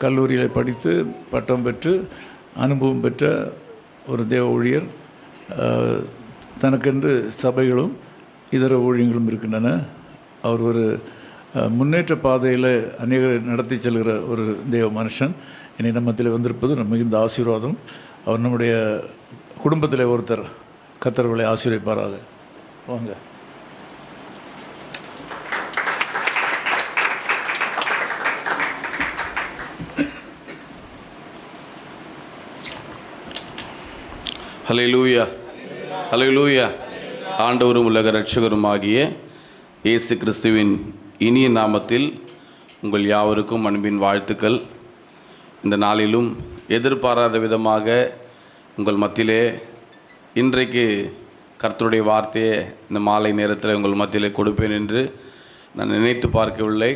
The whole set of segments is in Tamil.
கல்லூரியில் படித்து பட்டம் பெற்று அனுபவம் பெற்ற ஒரு தேவ ஊழியர். தனக்கென்று சபைகளும் இதர ஊழியங்களும் இருக்கின்றன. அவர் ஒரு முன்னேற்ற பாதையில் அநேகரை நடத்தி செல்கிற ஒரு தேவ மனுஷன். இனி நம்மத்தில் வந்திருப்பது மிகுந்த ஆசீர்வாதம். அவர் நம்முடைய குடும்பத்தில் ஒருத்தர். கர்த்தர்களை ஆசீர்வதிப்பாராக. வாங்க. ஹல்லேலூயா, ஹல்லேலூயா. ஆண்டவரும் உலக இரட்சகரும் ஆகிய இயேசு கிறிஸ்துவின் இனிய நாமத்தில் உங்கள் யாவருக்கும் அன்பின் வாழ்த்துக்கள். இந்த நாளிலும் எதிர்பாராத விதமாக உங்கள் மத்தியிலே இன்றைக்கு கர்த்தருடைய வார்த்தையை இந்த மாலை நேரத்தில் உங்கள் மத்தியிலே கொடுப்பேன் என்று நான் நினைத்து பார்க்கவில்லை.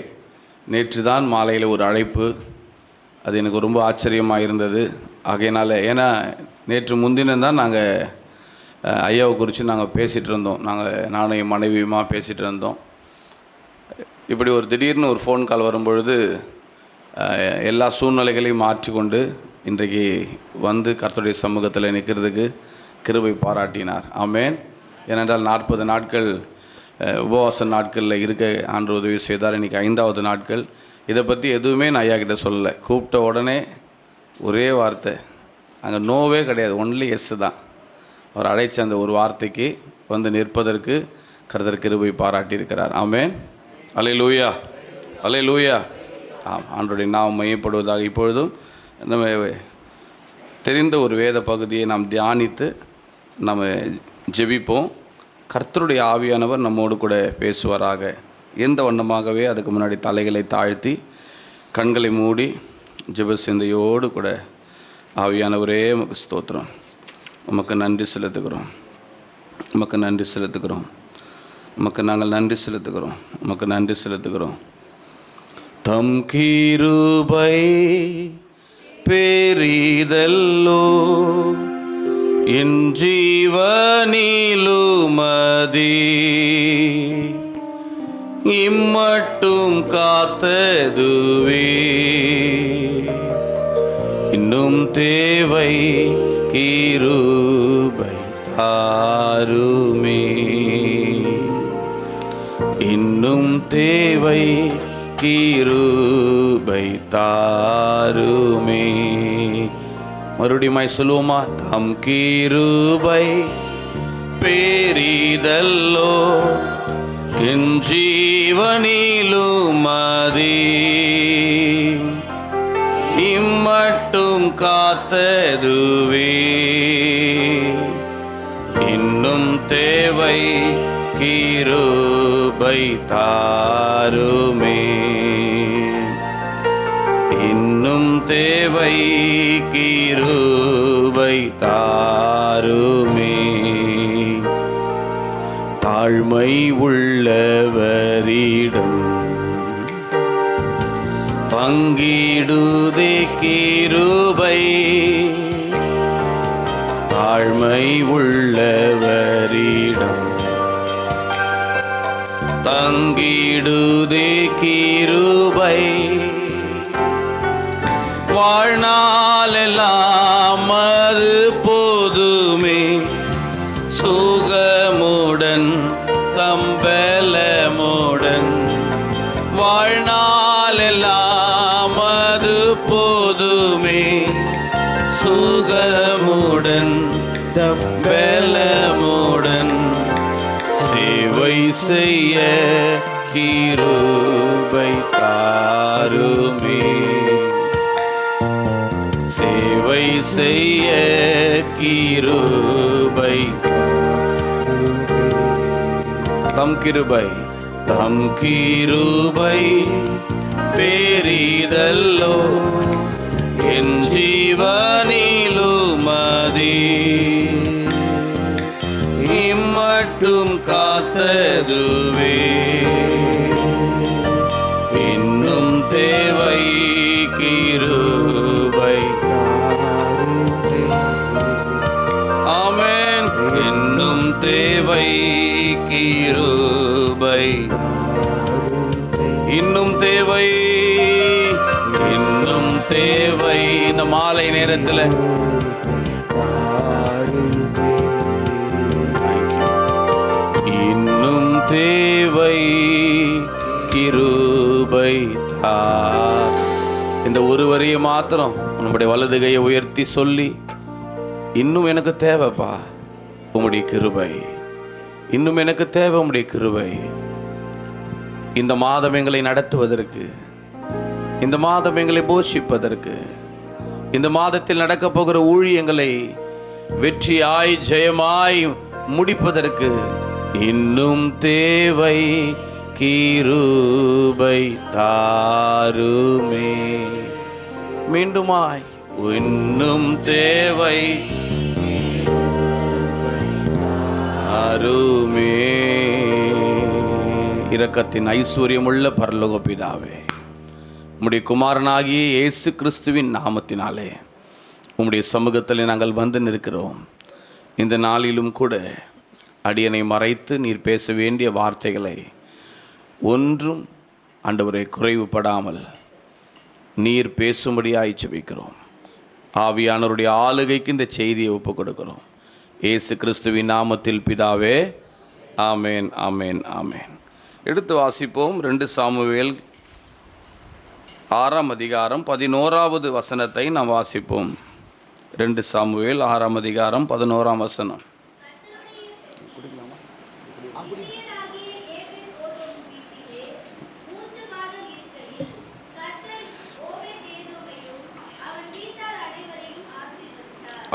நேற்று தான் மாலையில் ஒரு அழைப்பு. அது எனக்கு ரொம்ப ஆச்சரியமாக இருந்தது. ஆகையினால் ஏன்னா நேற்று முன்தினம் தான் நாங்கள் ஐயாவை குறித்து நாங்கள் பேசிகிட்டு இருந்தோம். நானும் என் மனைவியுமா பேசிகிட்டு இருந்தோம். இப்படி ஒரு திடீர்னு ஒரு ஃபோன் கால் வரும்பொழுது எல்லா சூழ்நிலைகளையும் மாற்றிக்கொண்டு இன்றைக்கு வந்து கர்த்தருடைய சமூகத்தில் நிற்கிறதுக்கு கிருபை பாராட்டினார். ஆமென். ஏனென்றால் 40 நாட்கள் உபவாச நாட்களில் இருக்க ஆண்டு உதவி செய்தார். இன்றைக்கி 5வது நாட்கள். இதை பற்றி எதுவுமே நான் ஐயா கிட்ட சொல்லலை. கூப்பிட்ட உடனே ஒரே வார்த்தை, அங்கே நோவே கிடையாது, ஒன்லி எஸ் தான். அவர் அழைச்ச அந்த ஒரு வார்த்தைக்கு வந்து நிற்பதற்கு கர்த்தர் கிருபை பாராட்டியிருக்கிறார். ஆமென். அல்லேலூயா, அல்லேலூயா. ஆண்டவருடைய நாமம் மையப்படுவதாக. இப்பொழுதும் நம்ம தெரிந்த ஒரு வேத பகுதியை நாம் தியானித்து நம்ம ஜெபிப்போம். கர்த்தருடைய ஆவியானவர் நம்மோடு கூட பேசுவாராக. எந்த வண்ணமாகவே அதுக்கு முன்னாடி தலைகளை தாழ்த்தி கண்களை மூடி ஜெப சிந்தையோடு கூட, ஆவியானவரே உமக்கு ஸ்தோத்திரம், உமக்கு நன்றி செலுத்துகிறோம், உமக்கு நன்றி செலுத்துகிறோம், உமக்கு நாங்கள் நன்றி செலுத்துகிறோம், உமக்கு நன்றி செலுத்துகிறோம். தம் கிருபை பெரிதல்லோ என் ஜீவனிலுமதி, இம்மட்டும் காத்ததுவே இன்னும் தேவை கிருபை தாருமே, இன்னும் தேவை கிருபை தாருமே. மறுபடியும் சொல்லுவோமா? தம் கிருபை பெரிதல்லோ என் ஜீவனிலுமதி, இம்மட்டும் காத்ததுவே இன்னும் தேவை கிருபை தாருமே, இன்னும் தேவை கிருபை தாருமே. தாழ்மை உள்ளவரிடம் பங்கிடுதே கிருபை, தாழ்மை உள்ளவரிடம் தங்கிடுதே கிருபை, வாழ்நாளெல்லாம் அது போதுமே, சுகமுடன் தம்பலமுடன், வாழ்நாளெல்லாம் அது போதுமே, சுகமுடன் தம்பலமுடன், சேவை செய்ய கிருபை தாருமே, சேவை செய்ய கிருபை. தம் கிருபை, தம் கிருபை பெரிதல்லோ என் ஜீவனிலுமதி, இம்மட்டும் காத்ததுவே இன்னும் தேவை கிருபை. ஆமென். இன்னும் தேவை கிருபை, இன்னும் தேவை, இன்னும் தேவை நேரத்தில் இன்னும் தேவை கிருபை தார். இந்த ஒரு வரியை மாத்திரம் நம்முடைய வலது கையை உயர்த்தி சொல்லி, இன்னும் எனக்கு தேவைப்பா உம்முடைய கிருபை, இன்னும் எனக்கு தேவை உம்முடைய கிருபை. இந்த மாதம் எங்களை நடத்துவதற்கு, இந்த மாதம் எங்களை போஷிப்பதற்கு, இந்த மாதத்தில் நடக்க போகிற ஊழியங்களை வெற்றியாய் ஜெயமாய் முடிப்பதற்கு இன்னும் தேவை கிருபை தாருமே. மீண்டுமாய் இன்னும் தேவை தாருமே. இரக்கத்தின் ஐஸ்வர்யமுள்ள பரலோக பிதாவே, உம்முடைய குமாரனாகிய இயேசு கிறிஸ்துவின் நாமத்தினாலே உம்முடைய சமூகத்தில் நாங்கள் வந்து நிற்கிறோம். இந்த நாளிலும் கூட அடியனை மறைத்து நீர் பேச வேண்டிய வார்த்தைகளை ஒன்றும் ஆண்டவரை குறைவுபடாமல் நீர் பேசும்படியாய் ஜெபிக்கிறோம். ஆவியானவருடைய ஆளுகைக்கு இந்த செய்தியை ஒப்புக் கொடுக்கிறோம். இயேசு கிறிஸ்துவின் நாமத்தில் பிதாவே, ஆமேன், ஆமேன், ஆமேன். எடுத்து வாசிப்போம். 2 சாமுவேல் 6ஆம் அதிகாரம் 11வது வசனத்தை நாம் வாசிப்போம். 2 சாமுவேல் 6ஆம் அதிகாரம் 11ஆம் வசனம்.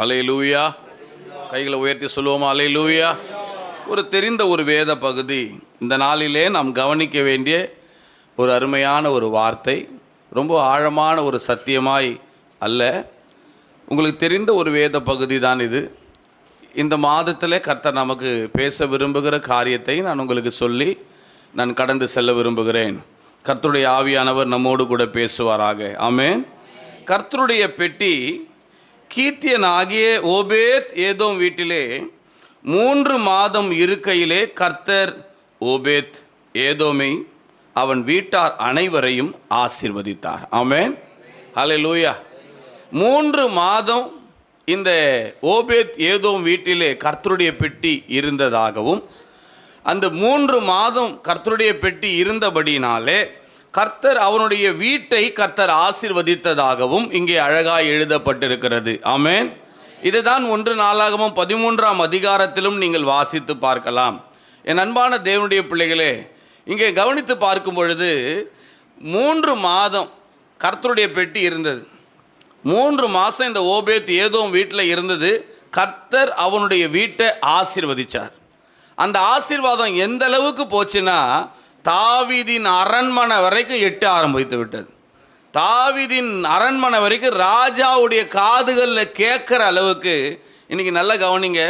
அல்லேலூயா. கைகளை உயர்த்தி சொல்லுவோமா? அல்லேலூயா. ஒரு தெரிந்த ஒரு வேத பகுதி. இந்த நாளிலே நாம் கவனிக்க வேண்டிய ஒரு அருமையான ஒரு வார்த்தை, ரொம்ப ஆழமான ஒரு சத்தியமாய் அல்ல, உங்களுக்கு தெரிந்த ஒரு வேத பகுதி தான் இது. இந்த மாதத்தில் கர்த்தர் நமக்கு பேச விரும்புகிற காரியத்தை நான் உங்களுக்கு சொல்லி நான் கடந்து செல்ல விரும்புகிறேன். கர்த்தருடைய ஆவியானவர் நம்மோடு கூட பேசுவாராக. ஆமென். கர்த்தருடைய பெட்டி கீத்தியனாகிய ஓபேத் ஏதோம் வீட்டிலே 3 மாதம் இருக்கையிலே கர்த்தர் ஓபேத் ஏதோமை அவன் வீட்டார் அனைவரையும் ஆசீர்வதித்தார். ஆமென், ஹல்லேலூயா. 3 மாதம் இந்த ஓபேத் ஏதோம் வீட்டிலே கர்த்தருடைய பெட்டி இருந்ததாகவும், அந்த 3 மாதம் கர்த்தருடைய பெட்டி இருந்தபடினாலே கர்த்தர் அவனுடைய வீட்டை கர்த்தர் ஆசீர்வதித்ததாகவும் இங்கே அழகாய் எழுதப்பட்டிருக்கிறது. ஆமென். இதுதான் 1 நாளாகமம் 13ஆம் அதிகாரத்திலும் நீங்கள் வாசித்து பார்க்கலாம். என் அன்பான தேவனுடைய பிள்ளைகளே, இங்கே கவனித்து பார்க்கும் பொழுது 3 மாதம் கர்த்தருடைய பெட்டி இருந்தது. 3 மாதம் இந்த ஓபேத் ஏதோம் வீட்டில் இருந்தது. கர்த்தர் அவனுடைய வீட்டை ஆசீர்வதித்தார். அந்த ஆசீர்வாதம் எந்த அளவுக்கு போச்சுன்னா, தாவீதின் அரண்மனை வரைக்கும் எட்ட ஆரம்பித்து விட்டது. தாவீதின் அரண்மனை வரைக்கும் ராஜாவுடைய காதுகளில் கேட்குற அளவுக்கு. இன்றைக்கி நல்லா கவனிங்க,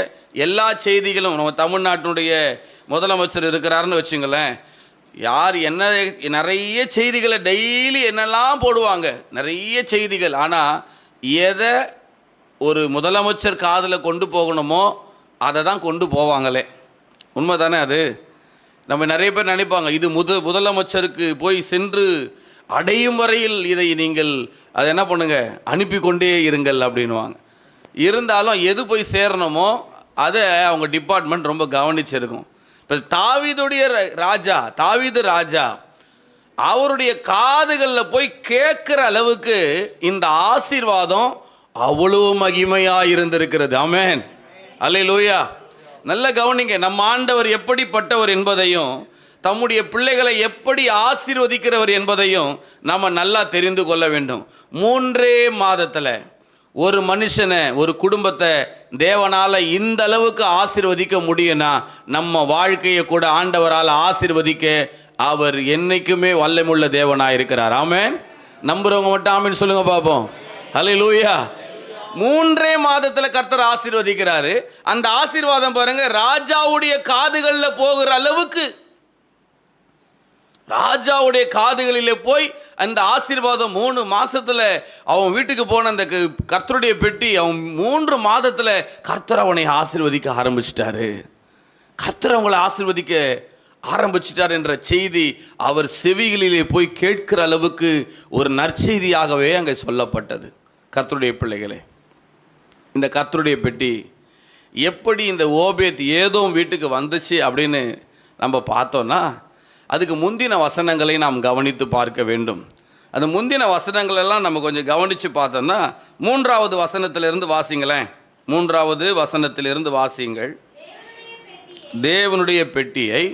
எல்லா செய்திகளும் நம்ம தமிழ்நாட்டினுடைய முதலமைச்சர் இருக்கிறாருன்னு வச்சுங்களேன், யார் என்ன நிறைய செய்திகளை டெய்லி என்னெல்லாம் போடுவாங்க, நிறைய செய்திகள். ஆனால் எதை ஒரு முதலமைச்சர் காதில் கொண்டு போகணுமோ அதை தான் கொண்டு போவாங்களே. உண்மை தானே அது? நம்ம நிறைய பேர் நினைப்பாங்க, இது முதலமைச்சருக்கு போய் சென்று அடையும் வரையில் இதை நீங்கள் அதை என்ன பண்ணுங்க, அனுப்பி கொண்டே இருங்கள் அப்படின்வாங்க. இருந்தாலும் எது போய் சேரணுமோ அதை அவங்க டிபார்ட்மெண்ட் ரொம்ப கவனிச்சிருக்கும். இப்போ தாவீது ராஜா அவருடைய காதுகளில் போய் கேட்குற அளவுக்கு இந்த ஆசீர்வாதம் அவ்வளோ மகிமையாக இருந்திருக்கிறது. ஆமென், அல்லேலூயா. நல்ல கவனிங்க, நம்ம ஆண்டவர் எப்படிப்பட்டவர் என்பதையும் தம்முடைய பிள்ளைகளை எப்படி ஆசீர்வதிக்கிறவர் என்பதையும் நம்ம நல்லா தெரிந்து கொள்ள வேண்டும். 3 மாதத்தில் ஒரு மனுஷனை, ஒரு குடும்பத்தை தேவனால் இந்த அளவுக்கு ஆசீர்வதிக்க முடியும்னா, நம்ம வாழ்க்கையை கூட ஆண்டவரால் ஆசீர்வதிக்க அவர் என்னைக்குமே வல்லமுள்ள தேவனாக இருக்கிறார். ஆமென். நம்புறவங்க மட்டும் ஆமென் சொல்லுங்க பார்ப்போம். அல்லேலூயா. 3 மாதத்தில் கர்த்தர் ஆசீர்வதிக்கிறாரு. அந்த ஆசீர்வாதம் பாருங்க, ராஜாவுடைய காதுகளில் போகிற அளவுக்கு, ராஜாவுடைய காதுகளிலே போய் அந்த ஆசீர்வாதம் 3 மாசத்துல அவன் வீட்டுக்கு போன அந்த கர்த்தருடைய பெட்டி, அவன் 3 மாதத்துல கர்த்தர் அவனை ஆசீர்வதிக்க ஆரம்பிச்சிட்டாரு. கர்த்தர் அவங்களை ஆசீர்வதிக்க ஆரம்பிச்சிட்டார் என்ற செய்தி அவர் செவிகளிலே போய் கேட்கிற அளவுக்கு ஒரு நற்செய்தியாகவே அங்கே சொல்லப்பட்டது. கர்த்தருடைய பிள்ளைகளே, இந்த கர்த்தருடைய பெட்டி எப்படி இந்த ஓபேத் ஏதோம் வீட்டுக்கு வந்துச்சு அப்படின்னு நம்ம பார்த்தோன்னா அதுக்கு முந்தின வசனங்களை நாம் கவனித்து பார்க்க வேண்டும். அந்த முந்தின வசனங்கள் எல்லாம் நம்ம கொஞ்சம் கவனித்து பார்த்தோன்னா 3வது வசனத்திலிருந்து வாசிங்களேன். 3வது வசனத்திலிருந்து வாசிங்கள். தேவனுடைய பெட்டியை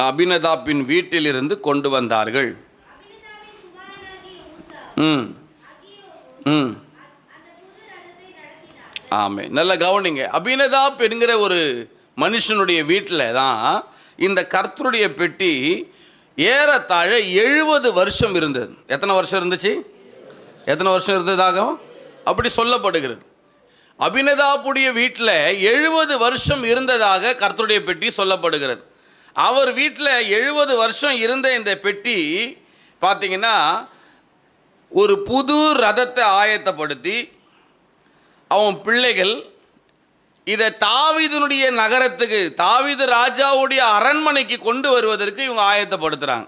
அபினதாபின் வீட்டிலிருந்து கொண்டு வந்தார்கள். ஆமே, நல்ல கவனிங்க. அபினதாப் என்கிற ஒரு மனுஷனுடைய வீட்டில் தான் இந்த கர்த்தருடைய பெட்டி ஏறத்தாழ 70 வருஷம் இருந்தது. எத்தனை வருஷம் இருந்துச்சு? எத்தனை வருஷம் இருந்ததாக அப்படி சொல்லப்படுகிறது. அபினதாப்புடைய வீட்டில் 70 வருஷம் இருந்ததாக கர்த்தருடைய பெட்டி சொல்லப்படுகிறது. அவர் வீட்டில் 70 வருஷம் இருந்த இந்த பெட்டி பார்த்தீங்கன்னா ஒரு புது ரதத்தை ஆயத்தப்படுத்தி அவன் பிள்ளைகள் இதை தாவீதுனுடைய நகரத்துக்கு, தாவீது ராஜாவுடைய அரண்மனைக்கு கொண்டு வருவதற்கு இவங்க ஆயத்தப்படுத்துகிறாங்க.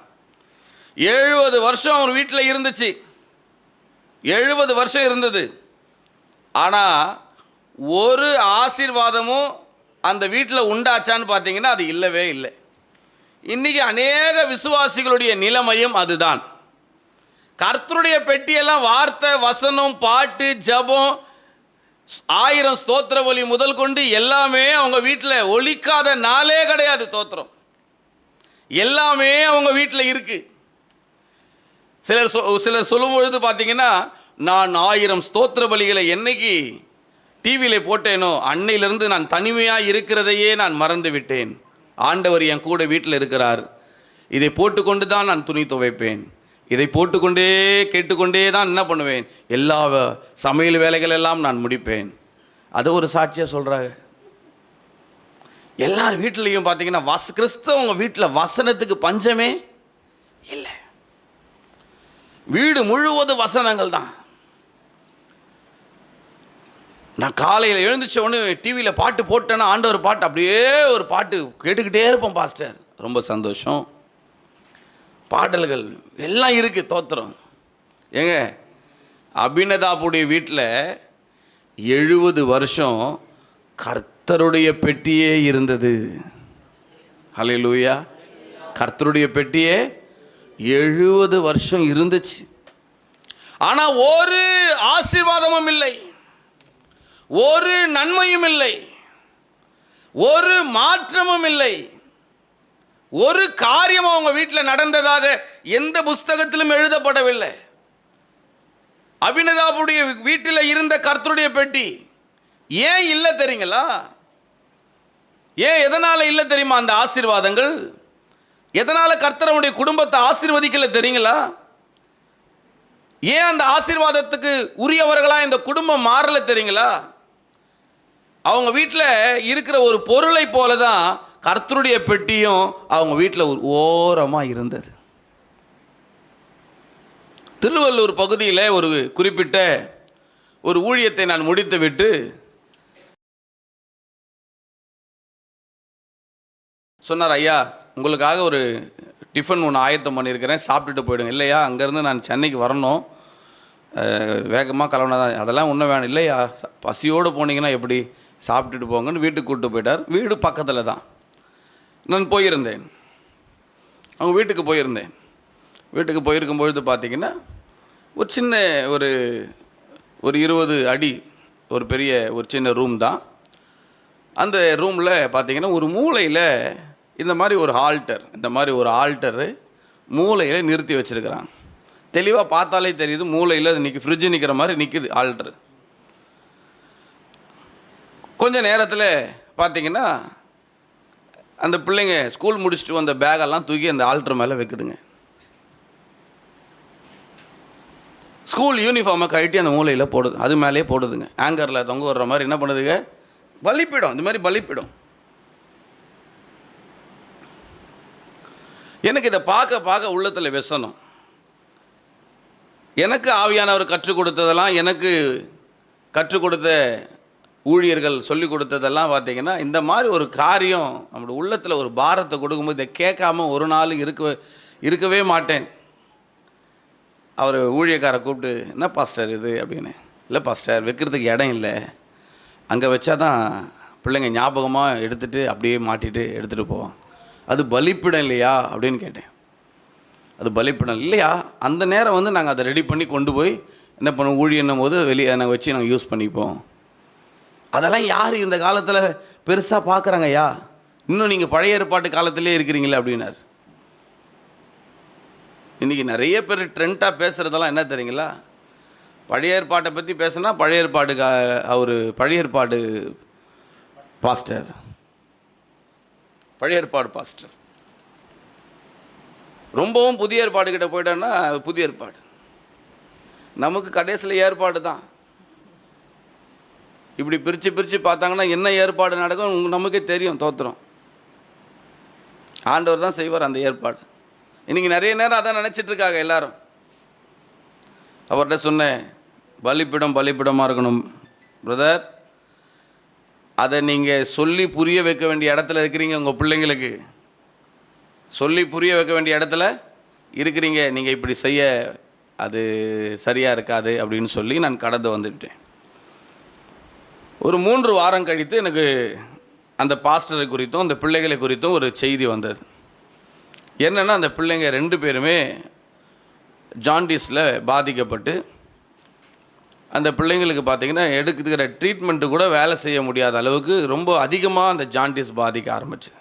70 வருஷம் அவர் வீட்டில் இருந்துச்சு. 70 வருஷம் இருந்தது. ஆனால் ஒரு ஆசீர்வாதமும் அந்த வீட்டில் உண்டாச்சான்னு பார்த்தீங்கன்னா அது இல்லவே இல்லை. இன்றைக்கி அநேக விசுவாசிகளுடைய நிலைமையும் அதுதான். கர்த்தருடைய பெட்டியெல்லாம் வார்த்தை, வசனம், பாட்டு, ஜபம், 1000 ஸ்தோத்திர ஒலி முதல் கொண்டு எல்லாமே அவங்க வீட்டில் ஒலிக்காத நாளே கிடையாது. தோத்திரம் எல்லாமே அவங்க வீட்டில் இருக்கு. சிலர் சொல்லும் பொழுது பார்த்தீங்கன்னா, நான் 1000 ஸ்தோத்திர பலிகளை என்னைக்கு டிவியில் போட்டேனோ அன்னையிலிருந்து நான் தனிமையாக இருக்கிறதையே நான் மறந்து விட்டேன். ஆண்டவர் என் கூட வீட்டில் இருக்கிறார். இதை போட்டுக்கொண்டு தான் நான் துணி துவைப்பேன். இதை போட்டுக்கொண்டே கேட்டுக்கொண்டே தான் என்ன பண்ணுவேன், எல்லா சமையல் வேலைகள் எல்லாம் நான் முடிப்பேன். அது ஒரு சாட்சியாக சொல்கிறாங்க. எல்லார் வீட்டிலையும் பார்த்தீங்கன்னா கிறிஸ்தவங்க வீட்டில் வசனத்துக்கு பஞ்சமே இல்லை. வீடு முழுவதும் வசனங்கள் தான். நான் காலையில் எழுந்துச்ச உடனே டிவியில் பாட்டு போட்டேன்னா ஆண்டவர் பாட்டு அப்படியே ஒரு பாட்டு கேட்டுக்கிட்டே இருப்போம் பாஸ்டர். ரொம்ப சந்தோஷம். பாடல்கள் எல்லாம் இருக்குது. தோத்திரம் ஏங்க, அபினதாபுடைய வீட்டில் 70 வருஷம் கர்த்தருடைய பெட்டியே இருந்தது. ஹல்லேலூயா. கர்த்தருடைய பெட்டியே 70 வருஷம் இருந்துச்சு. ஆனால் ஒரு ஆசீர்வாதமும் இல்லை, ஒரு நன்மையும் இல்லை, ஒரு மாற்றமும் இல்லை, ஒரு காரியம் அவங்க வீட்டில் நடந்ததாக எந்த புஸ்தகத்திலும் எழுதப்படவில்லை. அபினதாபுடைய வீட்டில் இருந்த கர்த்தருடைய பெட்டி ஏன் இல்லை தெரியுங்களா? ஏன், எதனால இல்லை தெரியுமா? அந்த ஆசீர்வாதங்கள் எதனால கர்த்தருடைய குடும்பத்தை ஆசீர்வதிக்கல தெரியுங்களா? ஏன் அந்த ஆசீர்வாதத்துக்கு உரியவர்களா இந்த குடும்பம் மாறல தெரியுங்களா? அவங்க வீட்டில் இருக்கிற ஒரு பொருளை போல தான் கர்த்தருடைய பெட்டியும் அவங்க வீட்டில் ஒரு ஓரமாக இருந்தது. திருவள்ளூர் பகுதியில் ஒரு குறிப்பிட்ட ஒரு ஊழியத்தை நான் முடித்து விட்டு சொன்னார், ஐயா உங்களுக்காக ஒரு டிஃபன் ஒன்று ஆயத்தம் பண்ணியிருக்கிறேன், சாப்பிட்டுட்டு போயிடுங்க. இல்லையா, அங்கேருந்து நான் சென்னைக்கு வரணும், வேகமாக கிளம்புனதான். அதெல்லாம் ஒன்றும் வேணும். இல்லையா, பசியோடு போனீங்கன்னா எப்படி, சாப்பிட்டுட்டு போங்கன்னு வீட்டுக்கு கூப்பிட்டு போயிட்டார். வீடு பக்கத்தில் தான். நான் போயிருந்தேன், அவங்க வீட்டுக்கு போயிருந்தேன். வீட்டுக்கு போயிருக்கும்பொழுது பார்த்தீங்கன்னா ஒரு சின்ன ஒரு 20 அடி ஒரு பெரிய ஒரு சின்ன ரூம் தான். அந்த ரூமில் பார்த்தீங்கன்னா ஒரு மூலையில் இந்த மாதிரி ஒரு ஆல்டரு மூலையில் நிறுத்தி வச்சுருக்கிறாங்க. தெளிவாக பார்த்தாலே தெரியுது, மூலையில் அது ஃப்ரிட்ஜு நிற்கிற மாதிரி நிற்கிது ஆல்டரு. கொஞ்ச நேரத்தில் பார்த்தீங்கன்னா அந்த பிள்ளைங்க ஸ்கூல் முடிச்சுட்டு வந்த பேகெல்லாம் தூக்கி அந்த ஆல்டர் மேலே வைக்குதுங்க. ஸ்கூல் யூனிஃபார்மை கழட்டி அந்த மூலையில் போடுது, அது மேலேயே போடுதுங்க. ஆங்கரில் தொங்க வர்ற மாதிரி என்ன பண்ணுதுங்க, பலிப்பிடும். இந்த மாதிரி பலிப்பிடும். எனக்கு இதை பார்க்க உள்ளத்தில் விஷனம். எனக்கு ஆவியானவர் கற்றுக் கொடுத்ததெல்லாம், எனக்கு கற்றுக் கொடுத்த ஊழியர்கள் சொல்லி கொடுத்ததெல்லாம் பார்த்தீங்கன்னா, இந்த மாதிரி ஒரு காரியம் நம்மளுடைய உள்ளத்தில் ஒரு பாரத்தை கொடுக்கும்போது இதை கேட்காம ஒரு நாள் இருக்கவே மாட்டேன். அவர் ஊழியக்காரை கூப்பிட்டு, என்ன பாஸ்டர் இது அப்படின்னு. இல்லை பாஸ்டர், வைக்கிறதுக்கு இடம் இல்லை, அங்கே வச்சா தான் பிள்ளைங்க ஞாபகமாக எடுத்துகிட்டு அப்படியே மாட்டிட்டு எடுத்துகிட்டு போவோம், அது பலிப்பிடம் இல்லையா அப்படின்னு கேட்டேன். அது பலிப்பிடம் இல்லையா, அந்த நேரம் வந்து நாங்கள் அதை ரெடி பண்ணி கொண்டு போய் என்ன பண்ணுவோம், ஊழியன்னும் போது வெளியே நாங்கள் வச்சு நாங்கள் யூஸ் பண்ணிப்போம். அதெல்லாம் யார் இந்த காலத்தில் பெருசாக பார்க்குறாங்க ஐயா, இன்னும் நீங்கள் பழைய ஏற்பாட்டு காலத்திலே இருக்கிறீங்களே அப்படின்னார். இன்றைக்கி நிறைய பேர் ட்ரெண்டாக பேசுகிறதெல்லாம் என்ன தெரியுங்களா, பழைய ஏற்பாட்டை பற்றி பேசுனா பழைய ஏற்பாடுக்கு அவர் பழைய ஏற்பாடு பாஸ்டர், பழைய ஏற்பாடு பாஸ்டர். ரொம்பவும் புதிய ஏற்பாடுகிட்ட போயிட்டோன்னா புதிய ஏற்பாடு, நமக்கு கடைசியில் ஏற்பாடு தான். இப்படி பிரித்து பிரித்து பார்த்தாங்கன்னா என்ன ஏற்பாடு நடக்கும் நமக்கே தெரியும். தோத்திரம், ஆண்டவர் தான் செய்வார் அந்த ஏற்பாடு. இன்றைக்கி நிறைய நேரம் அதான் நினச்சிட்ருக்காங்க எல்லாரும். அவர்கிட்ட சொன்னேன், பலிப்பிடமாக இருக்கணும் பிரதர், அதை நீங்கள் சொல்லி புரிய வைக்க வேண்டிய இடத்துல இருக்கிறீங்க. உங்கள் பிள்ளைங்களுக்கு சொல்லி புரிய வைக்க வேண்டிய இடத்துல இருக்கிறீங்க, நீங்கள் இப்படி செய்ய அது சரியாக இருக்காது அப்படின்னு சொல்லி நான் கடந்து வந்துவிட்டேன். ஒரு 3 வாரம் கழித்து எனக்கு அந்த பாஸ்டரை குறித்தும் அந்த பிள்ளைகளை குறித்தும் ஒரு செய்தி வந்தது. என்னென்னா, அந்த பிள்ளைங்க 2 பேருமே ஜாண்டிஸில் பாதிக்கப்பட்டு, அந்த பிள்ளைங்களுக்கு பார்த்திங்கன்னா எடுக்கிற ட்ரீட்மெண்ட்டு கூட வேலை செய்ய முடியாத அளவுக்கு ரொம்ப அதிகமாக அந்த ஜாண்டிஸ் பாதிக்க ஆரம்பிச்சு.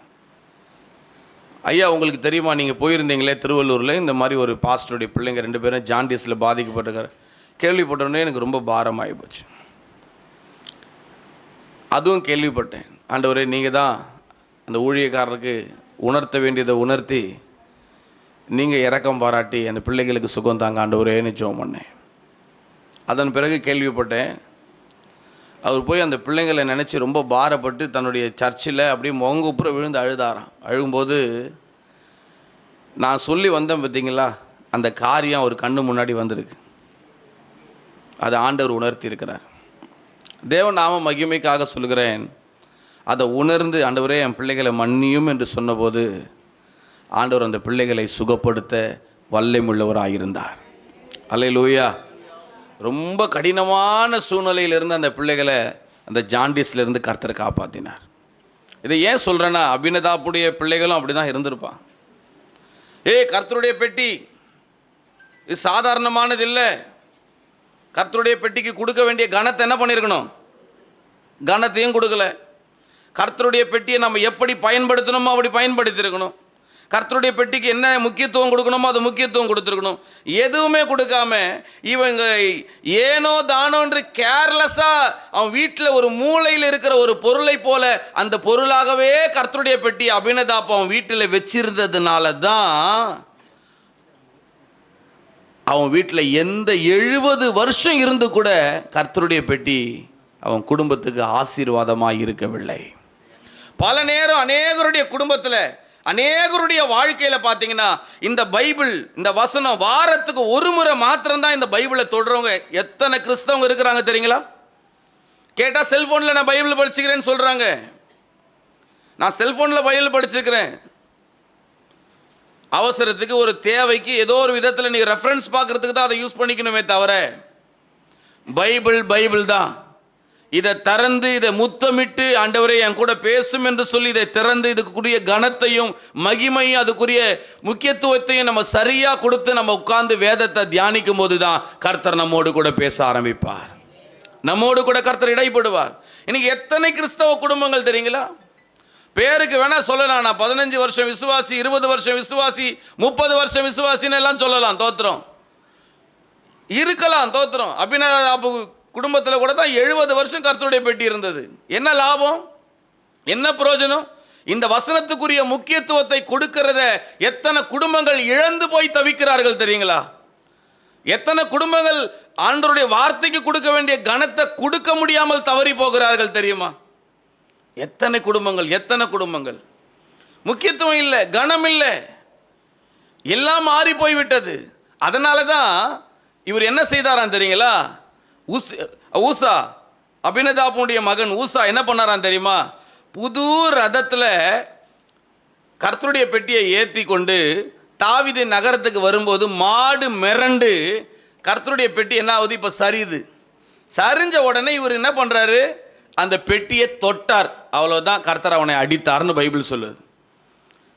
ஐயா உங்களுக்கு தெரியுமா, நீங்கள் போயிருந்தீங்களே திருவள்ளூரில், இந்த மாதிரி ஒரு பாஸ்டருடைய பிள்ளைங்க 2 பேரும் ஜாண்டிஸில் பாதிக்கப்பட்டிருக்காரு. கேள்விப்பட்டோடனே எனக்கு ரொம்ப பாரமாகி போச்சு. அதுவும் கேள்விப்பட்டேன். ஆண்டவரே, நீங்கள் தான் அந்த ஊழியக்காரருக்கு உணர்த்த வேண்டியதை உணர்த்தி நீங்கள் இரக்கம் பாராட்டி அந்த பிள்ளைங்களுக்கு சுகம் தாங்க ஆண்டவரேன்னு ஜெபம் பண்ணேன். அதன் பிறகு கேள்விப்பட்டேன், அவர் போய் அந்த பிள்ளைங்களை நினச்சி ரொம்ப பாரப்பட்டு தன்னுடைய சர்ச்சில் அப்படியே முகங்குப்புற விழுந்து அழுதாராம். அழுகும்போது நான் சொல்லி வந்தேன் பார்த்தீங்களா, அந்த காரியம் அவர் கண்ணு முன்னாடி வந்திருக்கு. அதை ஆண்டவர் உணர்த்தி இருக்கிறார். தேவன் நாம மகிமைக்காக சொல்கிறேன். அதை உணர்ந்து ஆண்டவரே என் பிள்ளைகளை மன்னியும் என்று சொன்னபோது ஆண்டவர் அந்த பிள்ளைகளை சுகப்படுத்த வல்லமையுள்ளவராயிருந்தார். அல்லேலூயா. ரொம்ப கடினமான சூழ்நிலையிலிருந்து அந்த பிள்ளைகளை அந்த ஜாண்டிஸ்லேருந்து கர்த்தரை காப்பாற்றினார். இதை ஏன் சொல்கிறேன்னா, அபினதாப்புடைய பிள்ளைகளும் அப்படி தான் இருந்திருப்பான். கர்த்தருடைய பெட்டி இது சாதாரணமானது இல்லை. கர்த்தருடைய பெட்டிக்கு கொடுக்க வேண்டிய கனத்தை என்ன பண்ணியிருக்கணும், கனத்தையும் கொடுக்கல. கர்த்தருடைய பெட்டியை நம்ம எப்படி பயன்படுத்தணுமோ அப்படி பயன்படுத்தியிருக்கணும். கர்த்தருடைய பெட்டிக்கு என்ன முக்கியத்துவம் கொடுக்கணுமோ அது முக்கியத்துவம் கொடுத்துருக்கணும். எதுவுமே கொடுக்காம இவங்க ஏனோ தானோன்று கேர்லெஸ்ஸாக அவன் வீட்டில் ஒரு மூலையில் இருக்கிற ஒரு பொருளை போல அந்த பொருளாகவே கர்த்தருடைய பெட்டி அபினதாப் அவன் வீட்டில் வச்சிருந்ததுனால தான் அவன் வீட்டில் எந்த 70 வருஷம் இருந்து கூட கர்த்தருடைய பெட்டி அவன் குடும்பத்துக்கு ஆசீர்வாதமாக இருக்கவில்லை. பல நேரம் அநேகருடைய குடும்பத்தில் அநேகருடைய வாழ்க்கையில் பார்த்தீங்கன்னா இந்த பைபிள், இந்த வசனம் வாரத்துக்கு ஒரு முறை மாத்திரம்தான் இந்த பைபிளை தொடுறவங்க எத்தனை கிறிஸ்தவங்க இருக்கிறாங்க தெரியுங்களா? கேட்டால் செல்ஃபோனில் நான் பைபிள் படிச்சுக்கிறேன்னு சொல்கிறாங்க. நான் செல்ஃபோனில் பைபிள் படிச்சுக்கிறேன். அவசரத்துக்கு ஒரு தேவைக்கு ஏதோ ஒரு விதத்தில் நீங்கள் ரெஃபரன்ஸ் பார்க்குறதுக்கு தான் அதை யூஸ் பண்ணிக்கணுமே தவிர பைபிள் தான். இதை திறந்து இதை முத்தமிட்டு ஆண்டவரே என் கூட பேசும் என்று சொல்லி இதை திறந்து இதுக்குரிய கனத்தையும் மகிமையும் அதுக்குரிய முக்கியத்துவத்தையும் நம்ம சரியாக கொடுத்து நம்ம உட்கார்ந்து வேதத்தை தியானிக்கும் போது தான் கர்த்தர் நம்மோடு கூட பேச ஆரம்பிப்பார். நம்மோடு கூட கர்த்தர் இடைப்படுவார். இன்னைக்கு எத்தனை கிறிஸ்தவ குடும்பங்கள் தெரியுங்களா? பேருக்கு வேணா சொல்லலாம், நான் 15 வருஷம் விசுவாசி, 20 வருஷம் விசுவாசி, 30 வருஷம் விசுவாசின்னு எல்லாம் சொல்லலாம். தோத்திரம் இருக்கலாம். தோத்திரம் அபினதாப் குடும்பத்தில் கூட தான் 70 வருஷம் கர்த்தருடைய பெட்டி இருந்தது. என்ன லாபம், என்ன பிரயோஜனம்? இந்த வசனத்துக்குரிய முக்கியத்துவத்தை கொடுக்கிறத எத்தனை குடும்பங்கள் இழந்து போய் தவிக்கிறார்கள் தெரியுங்களா? எத்தனை குடும்பங்கள் ஆண்டவருடைய வார்த்தைக்கு கொடுக்க வேண்டிய கனத்தை கொடுக்க முடியாமல் தவறி போகிறார்கள் தெரியுமா? எத்தனை குடும்பங்கள் முக்கியத்துவம் இல்லை, கனம் இல்லை, எல்லாம் மாறி போய்விட்டது. அதனால தான் இவர் என்ன செய்தாரான் தெரியுங்களா? ஊசா, அபினதாப்புடைய மகன் ஊசா என்ன பண்ணாரான் தெரியுமா? புது ரதத்தில் கர்த்தருடைய பெட்டியை ஏற்றி கொண்டு தாவீது நகரத்துக்கு வரும்போது மாடு மிரண்டு கர்த்தருடைய பெட்டி என்ன ஆகுது, இப்போ சரியுது. சரிஞ்ச உடனே இவர் என்ன பண்ணுறாரு, அந்த பெட்டியை தொட்டார். அவ்வளோதான், கர்த்தர் அவனை அடித்தார்னு பைபிள் சொல்லுது.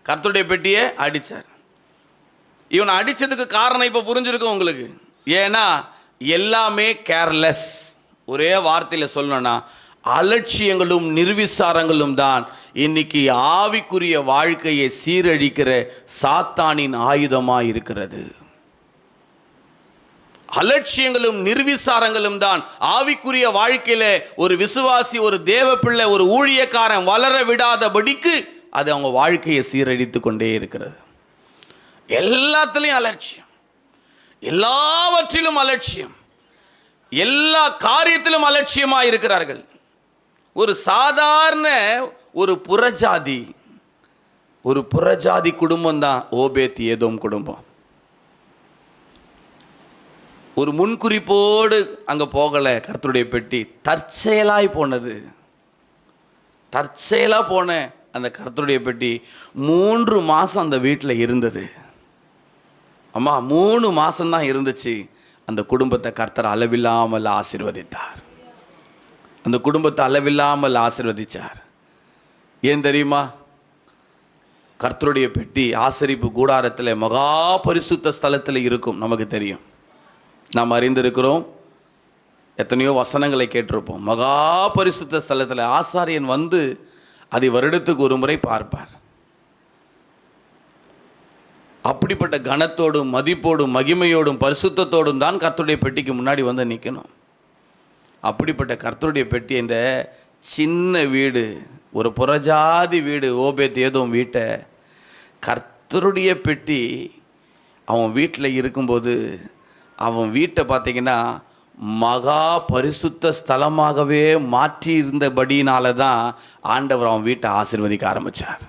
கர்த்தருடைய பெட்டியை அடித்தார். இவனை அடித்ததுக்கு காரணம் இப்போ புரிஞ்சிருக்கும் உங்களுக்கு. ஏன்னா எல்லாமே கேர்லெஸ். ஒரே வார்த்தையில் சொல்லணும்னா அலட்சியங்களும் நிர்விசாரங்களும் தான் இன்னைக்கு ஆவிக்குரிய வாழ்க்கையை சீரழிக்கிற சாத்தானின் ஆயுதமாக இருக்கிறது. அலட்சியங்களும் நிர்விசாரங்களும் தான் ஆவிக்குரிய வாழ்க்கையில ஒரு விசுவாசி, ஒரு தேவ பிள்ளை, ஒரு ஊழியக்காரன் வளர விடாதபடிக்கு அது அவங்க வாழ்க்கையை சீரழித்து கொண்டே இருக்கிறது. எல்லாத்திலையும் அலட்சியம், எல்லாவற்றிலும் அலட்சியம், எல்லா காரியத்திலும் அலட்சியமாக இருக்கிறார்கள். ஒரு சாதாரண ஒரு புறஜாதி குடும்பம் தான் ஓபேத் ஏதோம் குடும்பம். ஒரு முன்குறிப்போடு அங்கே போகலை கர்த்தருடைய பெட்டி, தற்செயலாய் போனது. தற்செயலாக போன அந்த கர்த்தருடைய பெட்டி 3 மாதம் அந்த வீட்டில் இருந்தது. அம்மா 3 மாதம்தான் இருந்துச்சு. அந்த குடும்பத்தை கர்த்தர் அளவில்லாமல் ஆசீர்வதித்தார். அந்த குடும்பத்தை அளவில்லாமல் ஆசீர்வதித்தார். ஏன் தெரியுமா? கர்த்தருடைய பெட்டி ஆசரிப்பு கூடாரத்தில் மகா பரிசுத்த ஸ்தலத்தில் இருக்கும். நமக்கு தெரியும், நாம் அறிந்திருக்கிறோம், எத்தனையோ வசனங்களை கேட்டிருப்போம். மகா பரிசுத்த ஸ்தலத்தில் ஆசாரியன் வந்து அதை வருடத்துக்கு ஒரு முறை பார்ப்பார். அப்படிப்பட்ட கனத்தோடும் மதிப்போடும் மகிமையோடும் பரிசுத்தத்தோடும் தான் கர்த்தருடைய பெட்டிக்கு முன்னாடி வந்து நிற்கணும். அப்படிப்பட்ட கர்த்தருடைய பெட்டி இந்த சின்ன வீடு, ஒரு புறஜாதி வீடு, ஓபேத் ஏதோம் வீட்டை, கர்த்தருடைய பெட்டி அவன் வீட்டில் இருக்கும்போது அவன் வீட்டை பார்த்தீங்கன்னா மகா பரிசுத்த ஸ்தலமாகவே மாற்றி இருந்தபடினால தான் ஆண்டவர் அவன் வீட்டை ஆசீர்வதிக்க ஆரம்பித்தார்.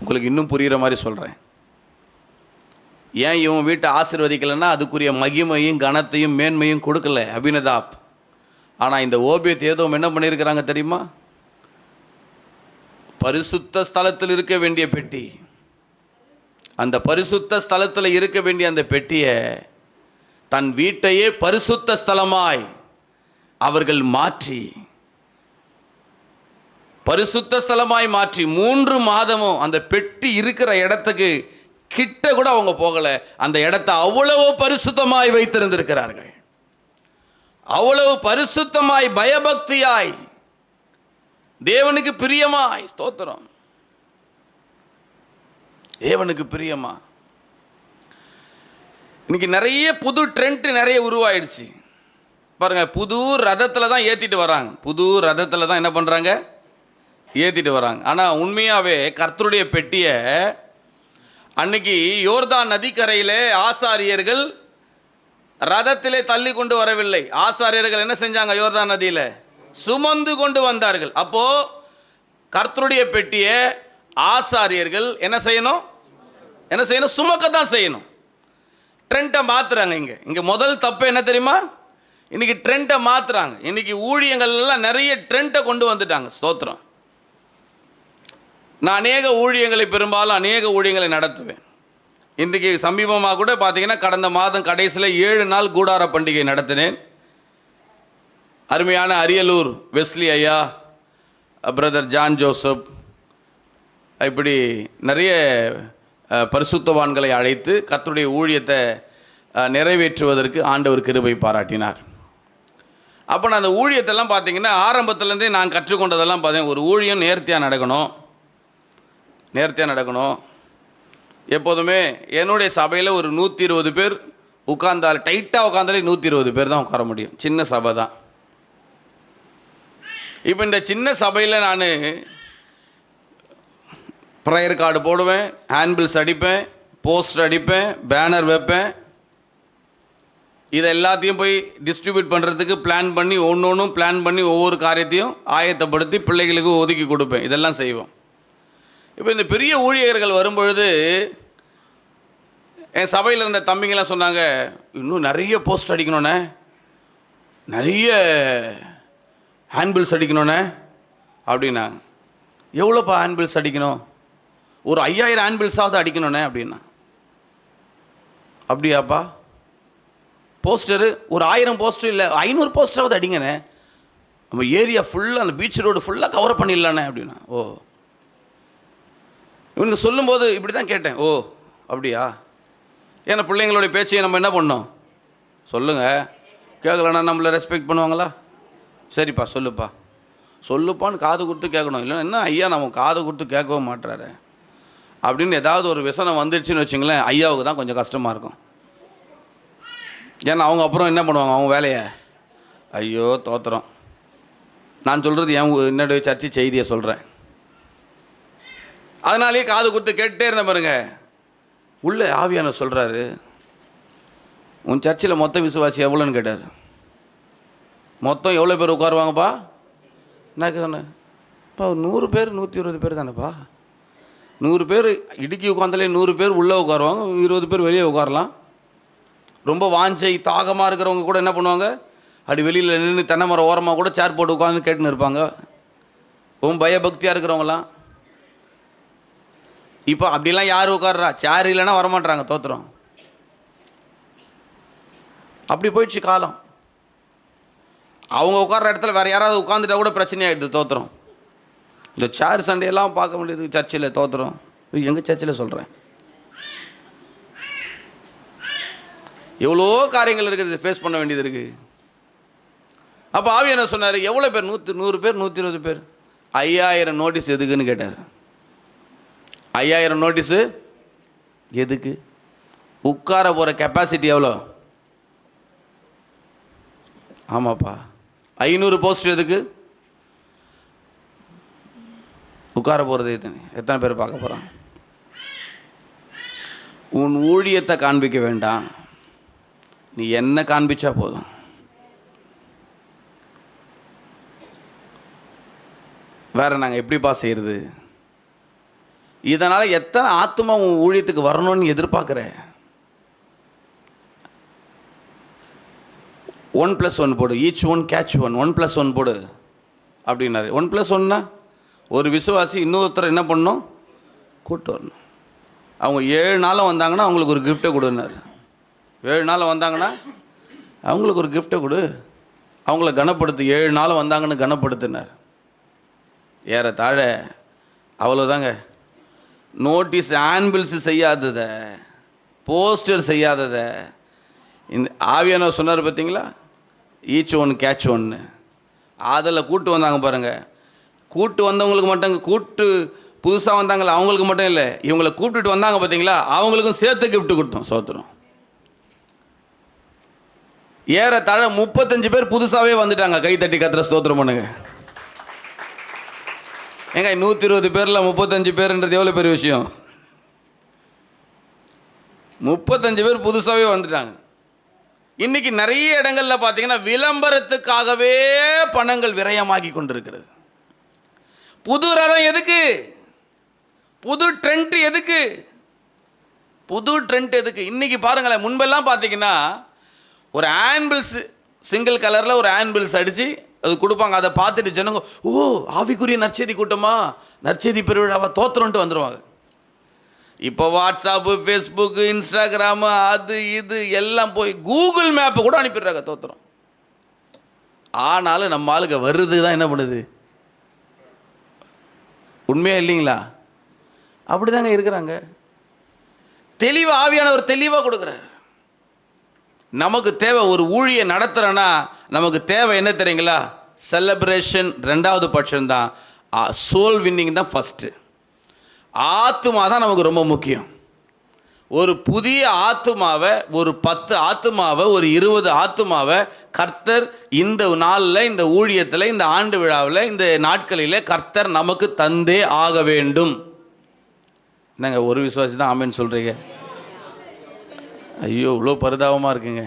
உங்களுக்கு இன்னும் புரிகிற மாதிரி சொல்கிறேன். ஏன் இவன் வீட்டை ஆசீர்வதிக்கலைன்னா அதுக்குரிய மகிமையும் கனத்தையும் மேன்மையும் கொடுக்கல அபினதாப். ஆனால் இந்த ஓபேத் ஏதோம் என்ன பண்ணியிருக்கிறாங்க தெரியுமா? பரிசுத்த ஸ்தலத்தில் இருக்க வேண்டிய பெட்டி, அந்த பரிசுத்த ஸ்தலத்தில் இருக்க வேண்டிய அந்த பெட்டியை தன் வீட்டையே பரிசுத்த ஸ்தலமாய் அவர்கள் மாற்றி, பரிசுத்த ஸ்தலமாய் மாற்றி 3 மாதமும் அந்த பெட்டி இருக்கிற இடத்துக்கு கிட்ட கூட அவங்க போகலை. அந்த இடத்தை அவ்வளவு பரிசுத்தமாய் வைத்திருந்திருக்கிறார்கள். அவ்வளவு பரிசுத்தமாய், பயபக்தியாய், தேவனுக்கு பிரியமாய். ஸ்தோத்திரம், தேவனுக்கு பிரியமா. இன்னைக்கு நிறைய புது ட்ரெண்ட் நிறைய உருவாயிடுச்சு பாருங்க. புது ரதத்தில் தான் ஏற்றிட்டு வராங்க. புது ரதத்தில் தான் என்ன பண்ணுறாங்க, ஏற்றிட்டு வராங்க. ஆனால் உண்மையாகவே கர்த்தருடைய பெட்டியை அன்னைக்கு யோர்தான் நதிக்கரையிலே ஆசாரியர்கள் ரதத்திலே தள்ளி கொண்டு வரவில்லை. ஆசாரியர்கள் என்ன செஞ்சாங்க, யோர்தான் நதியில் சுமந்து கொண்டு வந்தார்கள். அப்போ கர்த்தருடைய பெட்டியை ஆசாரியர்கள் என்ன செய்யணும், சுமக்கத்தான் செய்யணும். ட்ரெண்டை மாற்றுறாங்க. இங்கே முதல் தப்பு என்ன தெரியுமா? இன்னைக்கு ட்ரெண்டை மாற்றுறாங்க. இன்னைக்கு ஊழியங்கள்லாம் நிறைய ட்ரெண்டை கொண்டு வந்துட்டாங்க. ஸ்தோத்திரம். நான் பெரும்பாலும் அநேக ஊழியங்களை நடத்துவேன். இன்றைக்கு சமீபமாக கூட பார்த்தீங்கன்னா கடந்த மாதம் கடைசியில் 7 நாள் கூடார பண்டிகை நடத்தினேன். அருமையான அரியலூர் வெஸ்லி ஐயா, பிரதர் ஜான் ஜோசப், இப்படி நிறைய பரிசுத்தவான்களை அழைத்து கர்த்தருடைய ஊழியத்தை நிறைவேற்றுவதற்கு ஆண்டவர் கிருபை பாராட்டினார். அப்போ நான் அந்த ஊழியத்தெல்லாம் பார்த்தீங்கன்னா ஆரம்பத்துலேருந்தே நான் கற்றுக்கொண்டதெல்லாம் பார்த்தேன். ஒரு ஊழியம் நேர்த்தியாக நடக்கணும். எப்போதுமே என்னுடைய சபையில் ஒரு 120 பேர் உட்கார்ந்தால், டைட்டாக உட்காந்தாலே 120 பேர் தான் உட்கார முடியும். சின்ன சபை தான். இப்போ இந்த சின்ன சபையில் நான் ப்ரேயர் கார்டு போடுவேன், ஹேண்ட்பில்ஸ் அடிப்பேன், போஸ்டர் அடிப்பேன், பேனர் வைப்பேன். இதை எல்லாத்தையும் போய் டிஸ்ட்ரிபியூட் பண்ணுறதுக்கு பிளான் பண்ணி ஒவ்வொரு காரியத்தையும் ஆயத்தப்படுத்தி பிள்ளைகளுக்கு ஒதுக்கி கொடுப்பேன். இதெல்லாம் செய்வோம். இப்போ இந்த பெரிய ஊழியர்கள் வரும்பொழுது என் சபையில் இருந்த தம்பிங்கெல்லாம் சொன்னாங்க, இன்னும் நிறைய போஸ்ட் அடிக்கணுண்ணே, நிறைய ஹேண்ட்பில்ஸ் அடிக்கணுண்ணே அப்படின்னாங்க. எவ்வளோப்பா ஹேண்ட்பில்ஸ் அடிக்கணும்? ஒரு 5000 ஆன்பில்ஸாவது அடிக்கணுண்ணே அப்படின்னா. அப்படியாப்பா? போஸ்டரு ஒரு 1000 போஸ்டர் இல்லை 500 போஸ்டராவது அடிங்கண்ணே, நம்ம ஏரியா ஃபுல்லாக அந்த பீச் ரோடு ஃபுல்லாக கவர் பண்ணிடலாண்ணே அப்படின்னா. ஓ, இவனுக்கு சொல்லும்போது இப்படி தான் கேட்டேன். ஓ அப்படியா? ஏன்னா பிள்ளைங்களுடைய பேச்சையை நம்ம என்ன பண்ணோம்? சொல்லுங்கள், கேட்கலன்னா நம்மளை ரெஸ்பெக்ட் பண்ணுவாங்களா? சரிப்பா சொல்லுப்பான்னு காது கொடுத்து கேட்கணும். இல்லைன்னா என்ன ஐயா நம்ம காது கொடுத்து கேட்கவும் மாட்டுறாரு அப்படின்னு ஏதாவது ஒரு விசனம் வந்துடுச்சுன்னு வச்சுங்களேன், ஐயாவுக்கு தான் கொஞ்சம் கஷ்டமாக இருக்கும். ஏன்னா அவங்க அப்புறம் என்ன பண்ணுவாங்க, அவங்க வேலையை, ஐயோ தோத்துறோம். நான் சொல்கிறது என்னுடைய சர்ச்சை செய்தியை சொல்கிறேன். அதனாலேயே காது கொடுத்து கேட்டுட்டே இருந்த பாருங்க. உள்ளே ஆவியானவர் சொல்கிறாரு, உன் சர்ச்சில் மொத்த விசுவாசி எவ்வளோன்னு கேட்டார். மொத்தம் எவ்வளோ பேர் உட்காருவாங்கப்பா? என்ன சொன்னேன்ப்பா, 100 பேர் 120 பேர் தானேப்பா. 100 பேர் இடுக்கி உட்காந்தாலே 100 பேர் உள்ளே உட்காருவாங்க, 20 பேர் வெளியே உட்காரலாம். ரொம்ப வாஞ்சை தாகமாக இருக்கிறவங்க கூட என்ன பண்ணுவாங்க, அப்படி வெளியில் நின்று தென்னை மரம் ஓரமாக கூட சேர் போட்டு உட்காந்து கேட்டுன்னு இருப்பாங்க. ரொம்ப பயபக்தியாக இருக்கிறவங்களாம். இப்போ அப்படிலாம் யார் உட்கார்றா? சேர் இல்லைன்னா வரமாட்டாங்க, தோத்துறோம். அப்படி போயிடுச்சு காலம். அவங்க உட்கார்ற இடத்துல வேறு யாராவது உட்காந்துட்டா கூட பிரச்சனையாகிடுது, தோத்துறோம். இந்த சேர் சண்டையெல்லாம் பார்க்க முடியுது சர்ச்சில், தோத்துறோம். எங்கள் சர்ச்சில் சொல்கிறேன், எவ்வளோ காரியங்கள் இருக்குது, ஃபேஸ் பண்ண வேண்டியது இருக்குது. அப்போ ஆவி என்ன சொன்னார், எவ்வளோ பேர்? 100 பேர் 120 பேர். 5000 நோட்டீஸ் எதுக்குன்னு கேட்டார். 5000 நோட்டீஸு எதுக்கு? உட்கார போகிற கெப்பாசிட்டி எவ்வளோ? ஆமாப்பா. 500 போஸ்டர் எதுக்கு? உட்கார போகிறது எத்தனை பேர் பார்க்க போகிறான்? உன் ஊழியத்தை காண்பிக்க வேண்டாம், நீ என்ன காண்பிச்சா போதும். வேற நாங்கள் எப்படிப்பா செய்கிறது? இதனால் எத்தனை ஆத்மா உன் ஊழியத்துக்கு வரணும்னு எதிர்பார்க்குற? 1+1 போடு, ஈச் ஒன் கேட்ச் ஒன், 1+1 போடு அப்படின்னாரு. 1+1னா ஒரு விசுவாசி இன்னொருத்தர் என்ன பண்ணணும், கூப்பிட்டு வரணும். அவங்க 7 நாளும் வந்தாங்கன்னா அவங்களுக்கு ஒரு கிஃப்ட்டை கொடுன்னாரு. 7 நாள் வந்தாங்கன்னா அவங்களுக்கு ஒரு கிஃப்ட்டை கொடு, அவங்கள கனப்படுத்து. 7 நாள் வந்தாங்கன்னு கனப்படுத்தினார். ஏறத்தாழ அவ்வளோதாங்க. நோட்டீஸ் ஆன்பில்ஸ் செய்யாததை, போஸ்டர் செய்யாததை இந்த ஆவியானவர் சொன்னார் பார்த்தீங்களா, ஈச் ஒன் கேட்ச் ஒன்று. அதில் கூட்டு வந்தாங்க பாருங்கள். கூட்டு வந்தவங்களுக்கு மட்டும், கூட்டு புதுசாக வந்தாங்களே அவங்களுக்கு மட்டும் இல்லை, இவங்களை கூப்பிட்டுட்டு வந்தாங்க பார்த்தீங்களா, அவங்களுக்கும் சேர்த்து கிஃப்ட் கொடுத்தோம். சோத்திரம். ஏறத்தாழ 35 பேர் புதுசாகவே வந்துட்டாங்க. கை தட்டி கத்திர ஸ்தோத்திரம் பண்ணுங்க. ஏங்க 120 பேரில் 35 பேருன்றது எவ்வளோ பெரிய விஷயம்? 35 பேர் புதுசாகவே வந்துட்டாங்க. இன்னைக்கு நிறைய இடங்களில் பார்த்தீங்கன்னா விளம்பரத்துக்காகவே பணங்கள் விரயமாகி கொண்டிருக்கிறது. புது ரதம் எதுக்கு? புது ட்ரெண்ட் எதுக்கு? புது ட்ரெண்ட் எதுக்கு? இன்னைக்கு பாருங்களேன், முன்பெல்லாம் பார்த்தீங்கன்னா ஒரு ஆன்பில்ஸ் சிங்கிள் கலரில் ஒரு ஆன்பில்ஸ் அடித்து அது கொடுப்பாங்க. அதை பார்த்துட்டு ஜனங்க, ஓ ஆவிக்குரிய நற்செய்தி கூட்டமா, நற்செய்தி பெருவிழாவா, தோத்திரம்ட்டு வந்துடுவாங்க. இப்போ வாட்ஸ்அப்பு, ஃபேஸ்புக்கு, இன்ஸ்டாகிராமு, அது இது எல்லாம் போய் கூகுள் மேப்பை கூட அனுப்பிடுறாங்க தோத்திரம். ஆனாலும் நம்ம ஆளுங்க வருது தான் என்ன பண்ணுது? உண்மையாக இல்லைங்களா? அப்படி தாங்க இருக்கிறாங்க. தெளிவாக ஆவியானவர் தெளிவாக கொடுக்குறாரு. நமக்கு தேவை ஒரு ஊழியை நடத்துகிறோன்னா நமக்கு தேவை என்ன தெரியுங்களா? செலிப்ரேஷன் 2வது பட்சம்தான், சோல் வின்னிங் தான் ஃபஸ்ட்டு. ஆத்துமா தான் நமக்கு ரொம்ப முக்கியம். ஒரு புதிய ஆத்துமாவை, ஒரு 10 ஆத்துமாவை, ஒரு 20 ஆத்துமாவை கர்த்தர் இந்த நாளில், இந்த ஊழியத்தில், இந்த ஆண்டு விழாவில், இந்த நாட்களில் கர்த்தர் நமக்கு தந்தே ஆக வேண்டும். என்னங்க ஒரு விசுவாசி தான் ஆமேன்னு சொல்கிறீங்க? ஐயோ இவ்வளோ பரிதாபமாக இருக்குங்க.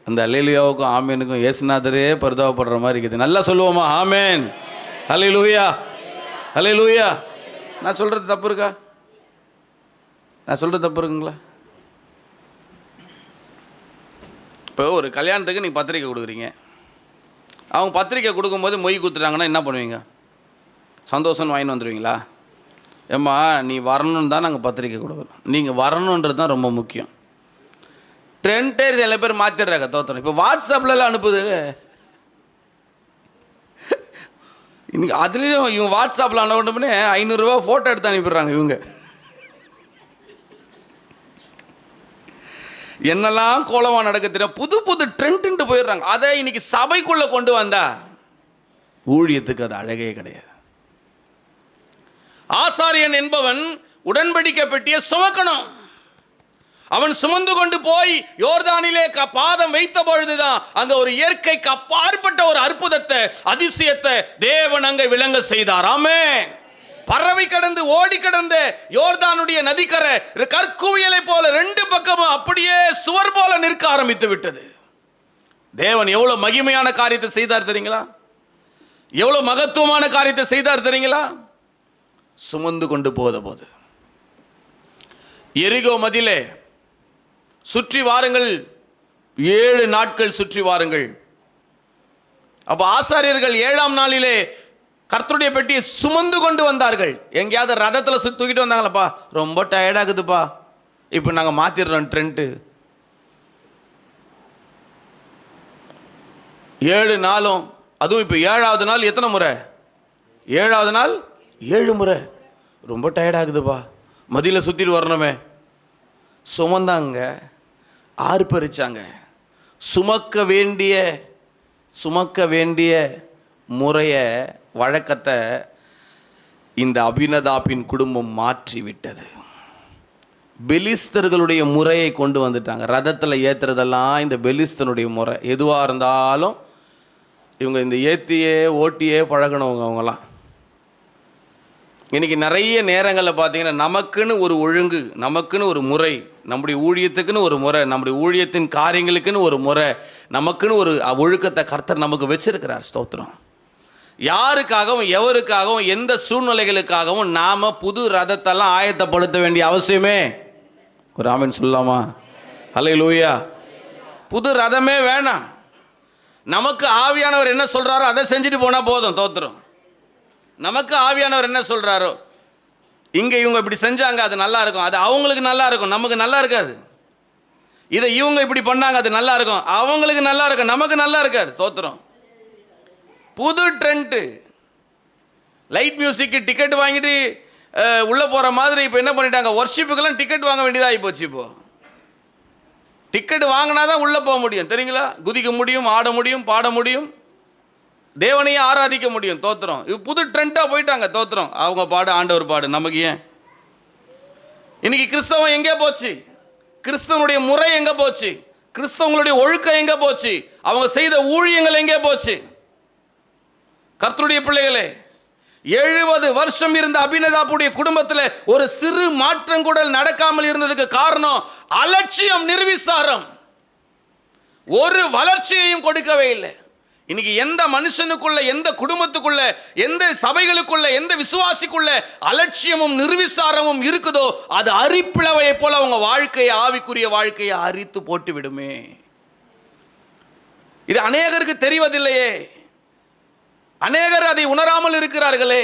அந்த அல்லேலூயாவுக்கும் ஆமேனுக்கும் இயேசுநாதரே பரிதாபப்படுற மாதிரி இருக்குது. நல்லா சொல்லுவோமா? ஆமேன், அல்லேலூயா, அல்லேலூயா. நான் சொல்கிறது தப்பு இருக்கா? நான் சொல்கிறது தப்பு இருக்குங்களா? இப்போ ஒரு கல்யாணத்துக்கு நீங்கள் பத்திரிக்கை கொடுக்குறீங்க. அவங்க பத்திரிக்கை கொடுக்கும்போது மொய் கொடுத்துட்டாங்கன்னா என்ன பண்ணுவீங்க? சந்தோஷம்னு வாங்கின்னு வந்துடுவீங்களா? ஏம்மா நீ வரணுன்னு தான் நாங்கள் பத்திரிக்கை கொடுக்குறோம், நீங்கள் வரணுன்றது தான் ரொம்ப முக்கியம். ட்ரெண்டே சில பேர் மாற்றிடுறாங்க தோத்திரம். இப்போ வாட்ஸ்அப்லலாம் அனுப்புது. இன்னைக்கு அதுலேயும் இவங்க வாட்ஸ்அப்பில் அனுப்பினே 500 ரூபா ஃபோட்டோ எடுத்து அனுப்பிடுறாங்க இவங்க. என்னெல்லாம் கோலமாக நடக்குதுன்னா புது புது ட்ரெண்ட்டு போயிடுறாங்க. அதை இன்னைக்கு சபைக்குள்ளே கொண்டு வந்தா ஊழியத்துக்கு அது அழகே கிடையாது. ஆசாரியன் என்பவன் உடன்படிக்கை பெட்டியை சுமக்கணும். அவன் சுமந்து கொண்டு போய் யோர்தானிலே பாதம் வைத்த பொழுதுதான் அங்க ஒரு இயற்கைக்கு அப்பாற்பட்ட ஒரு அற்புதத்தை, அதிசயத்தை தேவன் அங்கே விளங்க செய்தார். ஆமென். பறவை கடந்து ஓடி கடந்த யோர்தானுடைய நதிக்கரை கற்குவியலை போல 2 பக்கமும் அப்படியே சுவர் போல நிற்க ஆரம்பித்து விட்டது. தேவன் எவ்வளவு மகிமையான காரியத்தை செய்தார் தெரியுங்களா? எவ்வளவு மகத்துவமான காரியத்தை செய்தார் தெரியுங்களா? சுமந்து கொண்டு போது எரிகோ மதிலே சுற்றி வாருங்கள், 7 நாட்கள் சுற்றி வாருங்கள். அப்ப ஆசாரியர்கள் 7ஆம் நாளிலே கர்த்தருடைய பெட்டியை சுமந்து கொண்டு வந்தார்கள். எங்கேயாவது ரதத்தில் தூக்கிட்டு வந்தாங்களப்பா, ரொம்ப டயர்டாகுதுப்பா, இப்போ நாங்கள் மாற்றிடுறோம் ட்ரெண்ட்டு. 7 நாளும், அதுவும் இப்போ 7ஆவது நாள் எத்தனை முறை? 7ஆவது நாள் 7 முறை. ரொம்ப டயர்டாகுதுப்பா, மதியில் சுற்றிட்டு வரணுமே. சுமந்தாங்க, ஆர்ப்பரிச்சாங்க. சுமக்க வேண்டிய முறையை, வழக்கத்தை இந்த அபினதாபின் குடும்பம் மாற்றிவிட்டது. பெலிஸ்தர்களுடைய முறையை கொண்டு வந்துட்டாங்க. ரதத்தில் ஏற்றுறதெல்லாம் இந்த பெலிஸ்தனுடைய முறை. எதுவாக இருந்தாலும் இவங்க இந்த ஏற்றியே ஓட்டியே பழகணவங்க அவங்களாம். இன்றைக்கி நிறைய நேரங்களில் பார்த்தீங்கன்னா நமக்குன்னு ஒரு ஒழுங்கு, நமக்குன்னு ஒரு முறை, நம்முடைய ஊழியத்துக்குன்னு ஒரு முறை, நம்முடைய ஊழியத்தின் காரியங்களுக்குன்னு ஒரு முறை, நமக்குன்னு ஒரு ஒழுக்கத்தை கர்த்தர் நமக்கு வச்சிருக்கிறார். ஸ்தோத்திரம். யாருக்காகவும் எவருக்காகவும் எந்த சூழ்நிலைகளுக்காகவும் நாம் புது ரதத்தெல்லாம் ஆயத்தப்படுத்த வேண்டிய அவசியமே ஒரு ஆமென் சொல்லலாமா? ஹல்லேலூயா. புது ரதமே வேணாம். நமக்கு ஆவியானவர் என்ன சொல்கிறாரோ அதை செஞ்சுட்டு போனால் போதும். தோத்திரம். நமக்கு ஆவியானவர் என்ன சொல்கிறாரோ, இங்கே இவங்க இப்படி செஞ்சாங்க அது நல்லா இருக்கும், அது அவங்களுக்கு நல்லா இருக்கும், நமக்கு நல்லா இருக்காது. இதை இவங்க இப்படி பண்ணாங்க அது நல்லா இருக்கும், அவங்களுக்கு நல்லா இருக்கும், நமக்கு நல்லா இருக்காது. தோத்திரம். புது ட்ரெண்ட்டு, லைட் மியூசிக்கு டிக்கெட் வாங்கிட்டு உள்ளே போகிற மாதிரி இப்போ என்ன பண்ணிட்டாங்க, ஒர்ஷிப்புக்கெல்லாம் டிக்கெட் வாங்க வேண்டியதாக ஆகிப்போச்சு. இப்போது டிக்கெட் வாங்கினா தான் உள்ளே போக முடியும் தெரியுங்களா? குதிக்க முடியும், ஆட முடியும், பாட முடியும், தேவனையே ஆராதிக்க முடியும். தோத்திரம். இது புது ட்ரெண்டாக போயிட்டாங்க. தோத்திரம். அவங்க பாடு, ஆண்டவர் பாடு, நமக்கு ஏன்? இன்னைக்கு கிறிஸ்தவம் எங்கே போச்சு? கிறிஸ்தவனுடைய முறை எங்கே போச்சு? கிறிஸ்தவங்களுடைய ஒழுக்கம் எங்கே போச்சு? அவங்க செய்த ஊழியங்கள் எங்கே போச்சு? கர்த்தருடைய பிள்ளைகளே, 70 வருஷம் இருந்த அபினதாபுடைய குடும்பத்தில் ஒரு சிறு மாற்றம் கூட நடக்காமல் இருந்ததுக்கு காரணம் அலட்சியம், நிர்விசாரம். ஒரு வளர்ச்சியையும் கொடுக்கவே இல்லை. இன்னைக்கு எந்த மனுஷனுக்குள்ள, எந்த குடும்பத்துக்குள்ள, எந்த சபைகளுக்குள்ள, எந்த விசுவாசிக்குள்ள அலட்சியமும் நிர்விசாரமும் இருக்குதோ அது அரிப்பிளவையை போல அவங்க வாழ்க்கையை, ஆவிக்குரிய வாழ்க்கையை அரித்து போட்டு விடுமே. இது அநேகருக்கு தெரிவதில்லையே. அநேகர் அதை உணராமல் இருக்கிறார்களே.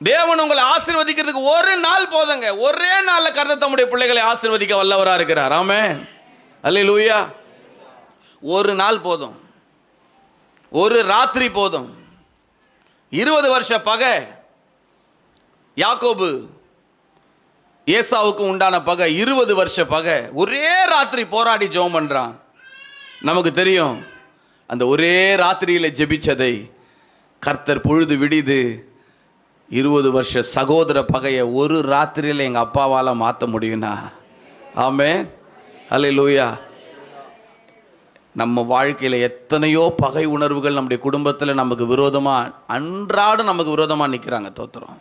தேவன் உங்களை ஆசீர்வதிக்கிறதுக்கு ஒரு நாள் போதுங்க. ஒரே நாள்ல கர்த்தர் தம்முடைய பிள்ளைகளை ஆசீர்வதிக்க வல்லவராக இருக்கிறார். ஆமென். அல்லேலூயா. ஒரு நாள் போதும், ஒரு ராத்திரி போதும். 20 வருஷ பகை யாக்கோபு ஏசாவுக்கு உண்டான பகை, 20 வருஷ பகை. ஒரே ராத்திரி போராடி ஜெபம் பண்றான். நமக்கு தெரியும் அந்த ஒரே ராத்திரியில் ஜெபிச்சதை கர்த்தர் பொழுது விடிது 20 வருஷ சகோதர பகையை ஒரு ராத்திரியில் எங்கள் அப்பாவால் மாற்ற முடியும்னா? ஆமென். அல்லேலூயா. நம்ம வாழ்க்கையில் எத்தனையோ பகை உணர்வுகள் நம்முடைய குடும்பத்தில் நமக்கு விரோதமாக, அன்றாடம் நமக்கு விரோதமாக நிற்கிறாங்க. தோத்திரம்.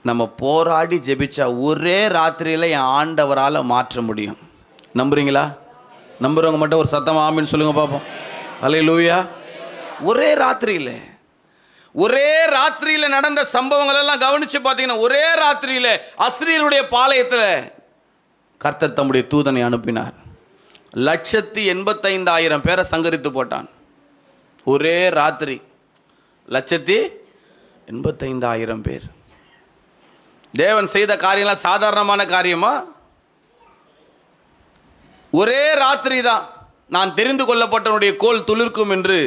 நம்ம போராடி ஜெபிச்சா ஒரே ராத்திரியில் என் ஆண்டவரால் மாற்ற முடியும். நம்புறீங்களா? நம்புறவங்க மட்டும் ஒரு சத்தம் ஆமின்னு சொல்லுங்க பார்ப்போம். அல்லேலூயா. ஒரே ராத்திரியில் நடந்த சம்பவங்கள் எல்லாம் கவனிச்சு பார்த்தீங்கன்னா, ஒரே ராத்திரியில் அஸ்ரியருடைய பாளையத்தில் கர்த்தர் தம்முடைய தூதனை அனுப்பினார். 185,000 பேரை சங்கரித்து போட்டான். ஒரே ராத்திரி 185,000 85,000 பேர். தேவன் செய்த காரியம்லாம் சாதாரணமான காரியமா? ஒரே ராத்திரி தான் நான் தெரிந்து கொள்ளப்பட்டவனுடைய கோல் துளிர்க்கும் என்று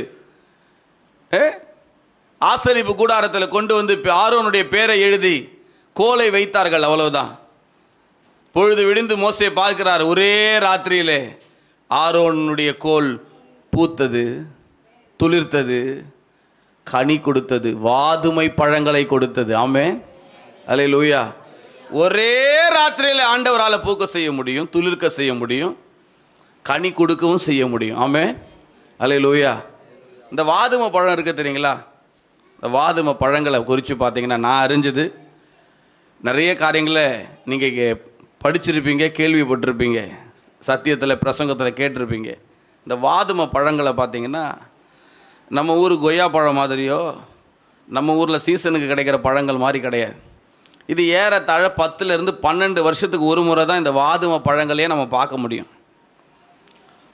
ஆசரிப்பு கூடாரத்தில் கொண்டு வந்து ஆரோனுடைய பேரை எழுதி கோலை வைத்தார்கள். அவ்வளவுதான். பொழுது விடிந்து மோசே பார்க்கிறார். ஒரே ராத்திரியிலே ஆரோனுடைய கோல் பூத்தது, துளிர்த்தது, கனி கொடுத்தது, வாதுமை பழங்களை கொடுத்தது. ஆமென், அல்லேலூயா. ஒரே ராத்திரியில் ஆண்டவரால் பூக்க செய்ய முடியும், துளிர்க்க செய்ய முடியும், கனி கொடுக்கவும் செய்ய முடியும். ஆமென், அல்லேலூயா. இந்த வாதுமை பழம் இருக்குது தெரியுங்களா? இந்த வாதுமை பழங்களை குறித்து பார்த்தீங்கன்னா, நான் அறிஞ்சது நிறைய காரியங்களை நீங்கள் படிச்சிருப்பீங்க, கேள்விப்பட்டிருப்பீங்க, சத்தியத்தில் பிரசங்கத்தில் கேட்டிருப்பீங்க. இந்த வாதுமை பழங்களை பார்த்தீங்கன்னா, நம்ம ஊர் கொய்யா பழம் மாதிரியோ நம்ம ஊரில் சீசனுக்கு கிடைக்கிற பழங்கள் மாதிரி கிடையாது. இது ஏறத்தாழ 10 to 12 வருஷத்துக்கு ஒரு முறை தான் இந்த வாதுமை பழங்களையே நம்ம பார்க்க முடியும்.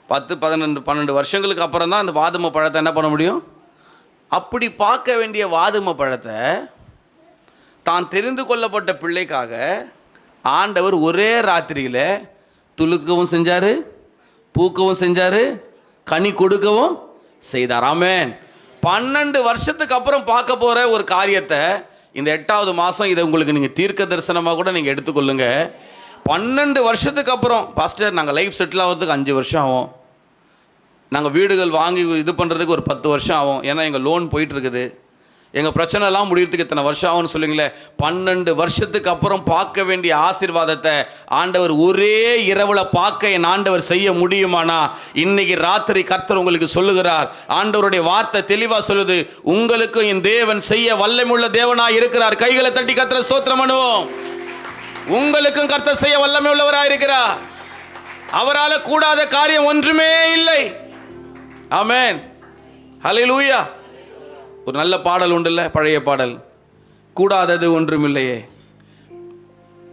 10, 11, 12 வருஷங்களுக்கு அப்புறம் தான் இந்த வாதுமை பழத்தை என்ன பண்ண முடியும். அப்படி பார்க்க வேண்டிய வாதுமை பழத்தை தான் தெரிந்து கொள்ளப்பட்ட பிள்ளைக்காக ஆண்டவர் ஒரே ராத்திரியில் துளுக்கவும் செஞ்சார், பூக்கவும் செஞ்சார், கனி கொடுக்கவும் செய்தார். ஆமென். 12 வருஷத்துக்கு அப்புறம் பார்க்க போகிற ஒரு காரியத்தை இந்த 8வது மாதம் இதை உங்களுக்கு நீங்கள் தீர்க்க தரிசனமாக கூட நீங்கள் எடுத்துக்கொள்ளுங்க. 12 வருஷத்துக்கு அப்புறம், பாஸ்டர் நாங்கள் லைஃப் செட்டில் ஆகிறதுக்கு 5 வருஷம் ஆகும், நாங்கள் வீடுகள் வாங்கி இது பண்ணுறதுக்கு ஒரு 10 வருஷம் ஆகும், ஏன்னா எங்கள் லோன் போயிட்டுருக்குது, எங்கள் பிரச்சனைலாம் முடியறதுக்கு இத்தனை வருஷம் ஆகும்னு சொல்லுங்களே. 12 வருஷத்துக்கு அப்புறம் பார்க்க வேண்டிய ஆசீர்வாதத்தை ஆண்டவர் ஒரே இரவில் பார்க்க என் ஆண்டவர் செய்ய முடியுமானா, இன்னைக்கு ராத்திரி கர்த்தர் உங்களுக்கு சொல்லுகிறார். ஆண்டவருடைய வார்த்தை தெளிவாக சொல்லுது, உங்களுக்கும் என் தேவன் செய்ய வல்லமையுள்ள தேவனாய் இருக்கிறார். கைகளை தட்டி கர்த்தரை ஸ்தோத்திரம் பண்ணுவோம். உங்களுக்கும் கர்த்தர் செய்ய வல்லமை உள்ளவராக இருக்கிறார். அவரால் கூடாத காரியம் ஒன்றுமே இல்லை. ஆமென், ஹல்லேலூயா. ஒரு நல்ல பாடல் உண்டுல்ல, பழைய பாடல், கூடாதது ஒன்றுமில்லையே,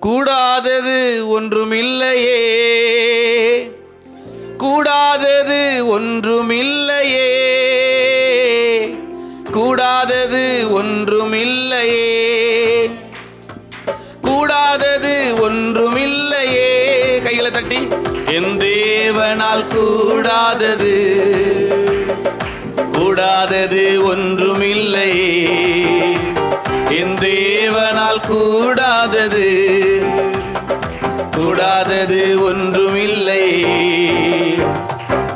கூடாதது ஒன்றுமில்லையே, கூடாதது ஒன்றுமில்லையே, கூடாதது ஒன்றுமில்லையே, கூடாதது ஒன்றுமில்லையே. கைகளை தட்டி, என் தேவனால் கூடாதது கூடாதது ஒன்றுமில்லையே, என் தேவனால் கூடாதது கூடாதது ஒன்றுமில்லையே.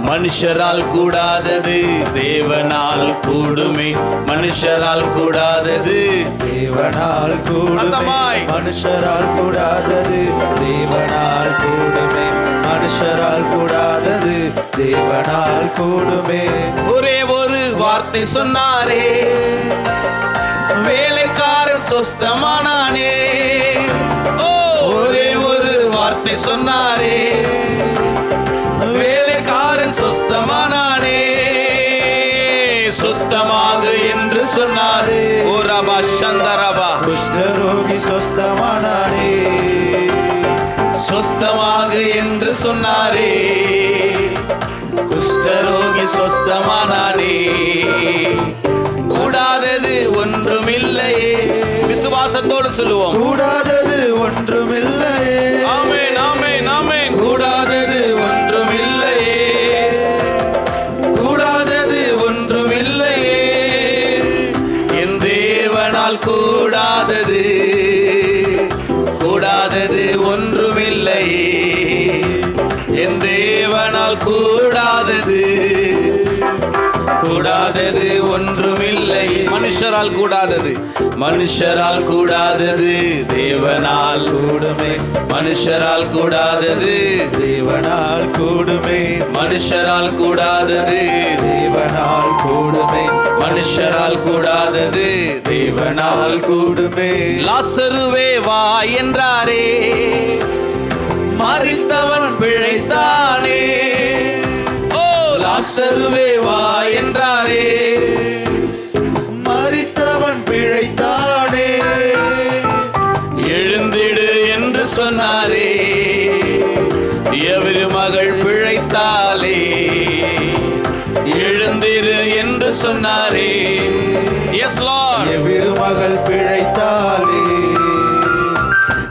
மனுஷரால் கூடாதது தேவனால் கூடுமே, மனுஷரால் கூடாதது தேவனால் கூடுமே, மனுஷரால் கூடாதது தேவனால் கூடுமே, மனுஷரால் கூடாதது தேவனால் கூடுமே. ஒரே ஒரு வார்த்தை சொன்னாரே, வேலைக்காரன் சொஸ்தமானானே. ஒரே ஒரு வார்த்தை சொன்னாரே, வேலைக்காரன் சொஸ்தமானானே. சொஸ்தமாக என்று சொன்னாரே, ஓ ரபா சந்தரபா, குஷ்டரோகி சொஸ்தமானானே. சொஸ்தமாக என்று சொன்னாரே, குஷ்டரோகி சொஸ்தமானானே. கூடாதது ஒன்றுமில்லையே. விசுவாசத்தோடு சொல்லுவோம், கூடாதது ஒன்றுமில்லையே. ஆமென், ஆமென், ஆமென். கூடாதது ஒன்றுமில்லையே, கூடாதது ஒன்றுமில்லையே, என் தேவனால் கூடாதது கூடாதது ஒன்றுமில்லையே, என் தேவனால் கூடாதது கூடாதது ஒன்றுமில்லை. மனுஷரால் கூடாதது, மனுஷரால் கூடாதது தேவனால் கூடுமே, மனுஷரால் கூடாதது தேவனால் கூடுமே, மனுஷரால் கூடாதது தேவனால் கூடுமே, மனுஷரால் கூடாதது தேவனால் கூடுமே. லாசருவே வா என்றாரே, மரித்தவன் பிழைத்தானே. ஓ லாசருவே வா என்றாரே, மரித்தவன் பிழைத்தானே. எழுந்திடு என்று சொன்னாரே, எவரு மகள் பிழைத்தாலே. எழுந்திரு என்று சொன்னாரே, Yes, Lord. எவ்விரு மகள் பிழைத்தாளே.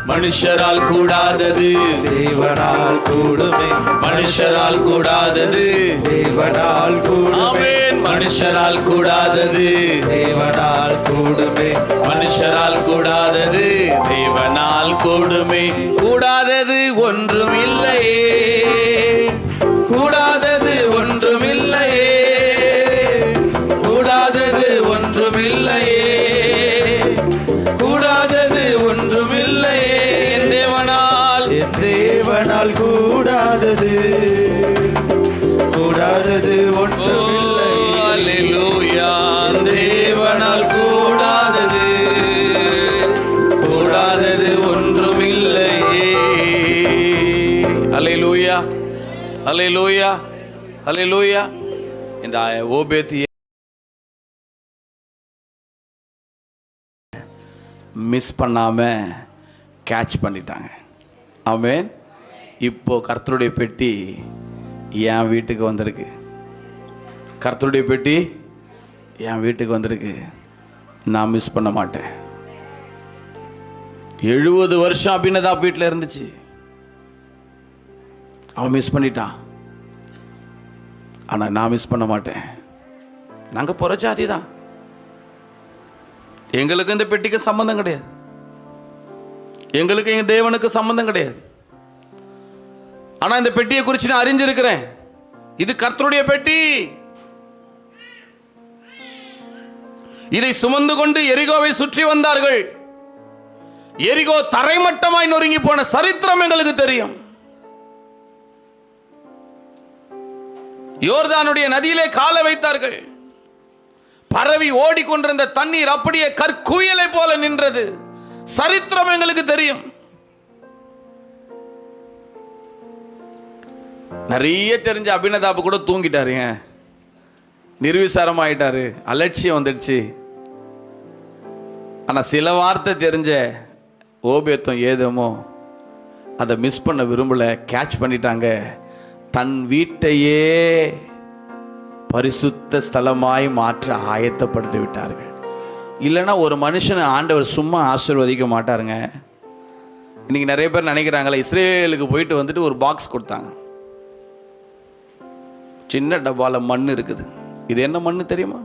மனுஷரால் கூடாதது தேவனால் கூடுமே. மனுஷரால் கூடாதது தேவனால் கூடுமே. ஆமென். மனுஷரால் கூடாதது தேவனால் கூடுமே. மனுஷரால் கூடாதது தேவனால் கூடுமே. கூடாதது ஒன்றும் இல்லையே, கூடாதது ஒன்றும் இல்லையே, கூடாதது ஒன்றும் இல்லையே, கூடாதது ஒன்றும் இல்லையே. என் தேவனால், என் தேவனால் கூடாதது, கூடாதது ஒன்றும் இல்லை. அல்லேலூயா. தேவனால் கூடாதது, கூடாதது ஒன்றும் இல்லையே. அல்லேலூயா, அல்லேலூயா, அல்லேலூயா. இந்த ஓபேத் மிஸ் பண்ணாம கேட்ச் பண்ணிட்டாங்க. ஆமென். இப்போ கர்த்தருடைய பெட்டி என் வீட்டுக்கு வந்திருக்கு. கர்த்தருடைய பெட்டி என் வீட்டுக்கு வந்திருக்கு. நான் மிஸ் பண்ண மாட்டேன். 70 வருஷம் அபிநதாப் வீட்டில் இருந்துச்சு. அவன் மிஸ் பண்ணிட்டான். ஆனால் நான் மிஸ் பண்ண மாட்டேன். நாங்கள் புற ஜாதி தான். எங்களுக்கு இந்த பெட்டிக்கு சம்பந்தம் கிடையாது. எங்களுக்கு எங்கள் தேவனுக்கு சம்பந்தம் கிடையாது. ஆனால் இந்த பெட்டியை குறித்து நான் அறிஞ்சிருக்கிறேன். இது கர்த்தருடைய பெட்டி. இதை சுமந்து கொண்டு எரிகோவை சுற்றி வந்தார்கள். எரிகோ தரைமட்டமாய் நொறுங்கி போன சரித்திரம் எங்களுக்கு தெரியும். யோர்தானுடைய நதியிலே காலை வைத்தார்கள். பரவி ஓடிக்கொண்டிருந்த தண்ணீர் அப்படியே கற்குயலை போல நின்றது. சரித்திரம் எங்களுக்கு தெரியும். நிறைய தெரிஞ்ச அபிநதாப் கூட தூங்கிட்டாருங்க. நிர்விசாரம் ஆயிட்டாரு. அலட்சியம் வந்துடுச்சு. ஆனா சில வார்த்தை தெரிஞ்ச ஓபேத்தும் ஏதோமோ அதை மிஸ் பண்ண விரும்பல. கேட்ச் பண்ணிட்டாங்க. தன் வீட்டையே பரிசுத்த ஸ்தலமாய் மாற்ற ஆயத்தப்படுத்தி விட்டார்கள். இல்லைன்னா ஒரு மனுஷனை ஆண்டவர் சும்மா ஆசீர்வதிக்க மாட்டாருங்க. இன்னைக்கு நிறைய பேர் நினைக்கிறாங்களே, இஸ்ரேலுக்கு போயிட்டு வந்துட்டு ஒரு பாக்ஸ் கொடுத்தாங்க. சின்ன டப்பாவில் மண் இருக்குது. இது என்ன மண்ணு தெரியுமா?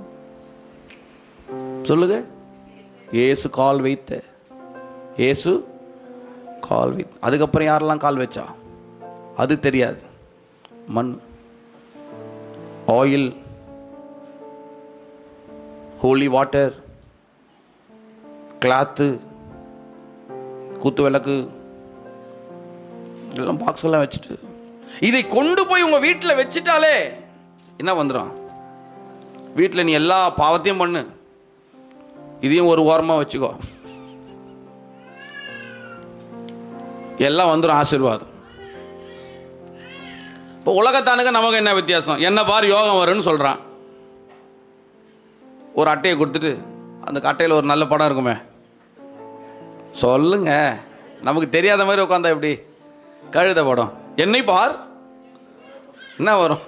சொல்லுங்க. ஏசு கால் வைத்த, ஏசு கால் வைத்த. அதுக்கப்புறம் யாரெல்லாம் கால் வச்சா அது தெரியாது. மண், ஆயில், ஹோலி வாட்டர், கிளாத்து, குத்து விளக்கு எல்லாம் பாக்ஸ் எல்லாம் வச்சுட்டு இதை கொண்டு போய் உங்க வீட்டில் வச்சுட்டாலே என்ன வந்துடும்? வீட்டில் நீ எல்லா பாவத்தையும் பண்ணு, இதையும் ஒரு ஓரமாக வச்சுக்கோ, எல்லாம் வந்துடும் ஆசீர்வாதம். இப்போ உலகத்தானுக்கு நமக்கு என்ன வித்தியாசம்? என்ன பார் யோகம் வரும்னு சொல்கிறான். ஒரு அட்டையை கொடுத்துட்டு அந்த அட்டையில் ஒரு நல்ல படம் இருக்குமே, சொல்லுங்க. நமக்கு தெரியாத மாதிரி உட்காந்தா எப்படி? கழுத படம், என்னை பார், என்ன வரும்?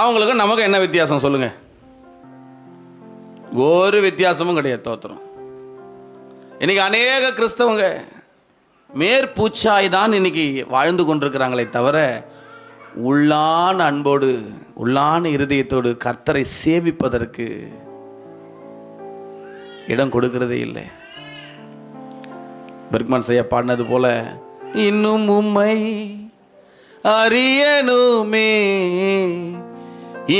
அவங்களுக்கும் நமக்கு என்ன வித்தியாசம் சொல்லுங்க? ஒரு வித்தியாசமும் கிடையாது. தோத்திரம். இன்னைக்கு அநேக கிறிஸ்தவங்க மேற்பூச்சாய் தான் இன்னைக்கு வாழ்ந்து கொண்டிருக்கிறாங்களே தவிர உள்ளான அன்போடு உள்ளான இருதயத்தோடு கர்த்தரை சேவிப்பதற்கு இடம் கொடுக்கிறதே இல்லை. பெர்க்மன் செய்ய பாடினது போல, இன்னும் உம்மை அறியனுமே,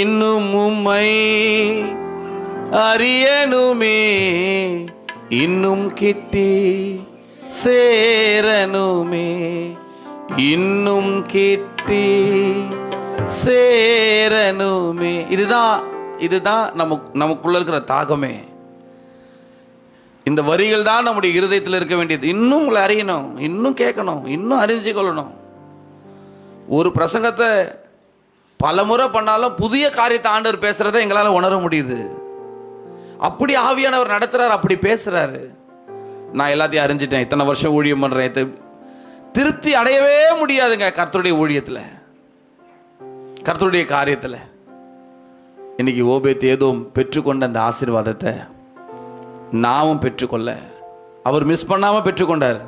இன்னும் உம்மை அறியனுமே, இன்னும் கிட்டி சேரனுமே, இன்னும் கிட்டி சேரனுமே. இதுதான் நமக்குள்ள இருக்கிற தாகமே. இந்த வரிகள் தான் நம்முடைய இருதயத்தில் இருக்க வேண்டியது. இன்னும் உங்களை அறியணும், இன்னும் கேட்கணும், இன்னும் அறிஞ்சு கொள்ளணும். ஒரு பிரசங்கத்தை பல முறை பண்ணாலும் புதிய காரியத்தை ஆண்டவர் பேசுறதை எங்களால் உணர முடியுது. அப்படி ஆவியானவர் நடத்துறாரு, அப்படி பேசுறாரு. நான் எல்லாத்தையும் அறிஞ்சிட்டேன், இத்தனை வருஷம் ஊழியம் பண்றேன், திருப்தி அடையவே முடியாதுங்க. கர்த்தருடைய ஊழியத்தில், கர்த்தருடைய காரியத்தில் இன்னைக்கு ஓபேத் ஏதோம் பெற்றுக்கொண்ட அந்த ஆசீர்வாதத்தை நாமும் பெற்றுக்கொள்ள அவர் மிஸ் பண்ணாம பெற்றுக்கொண்டார்.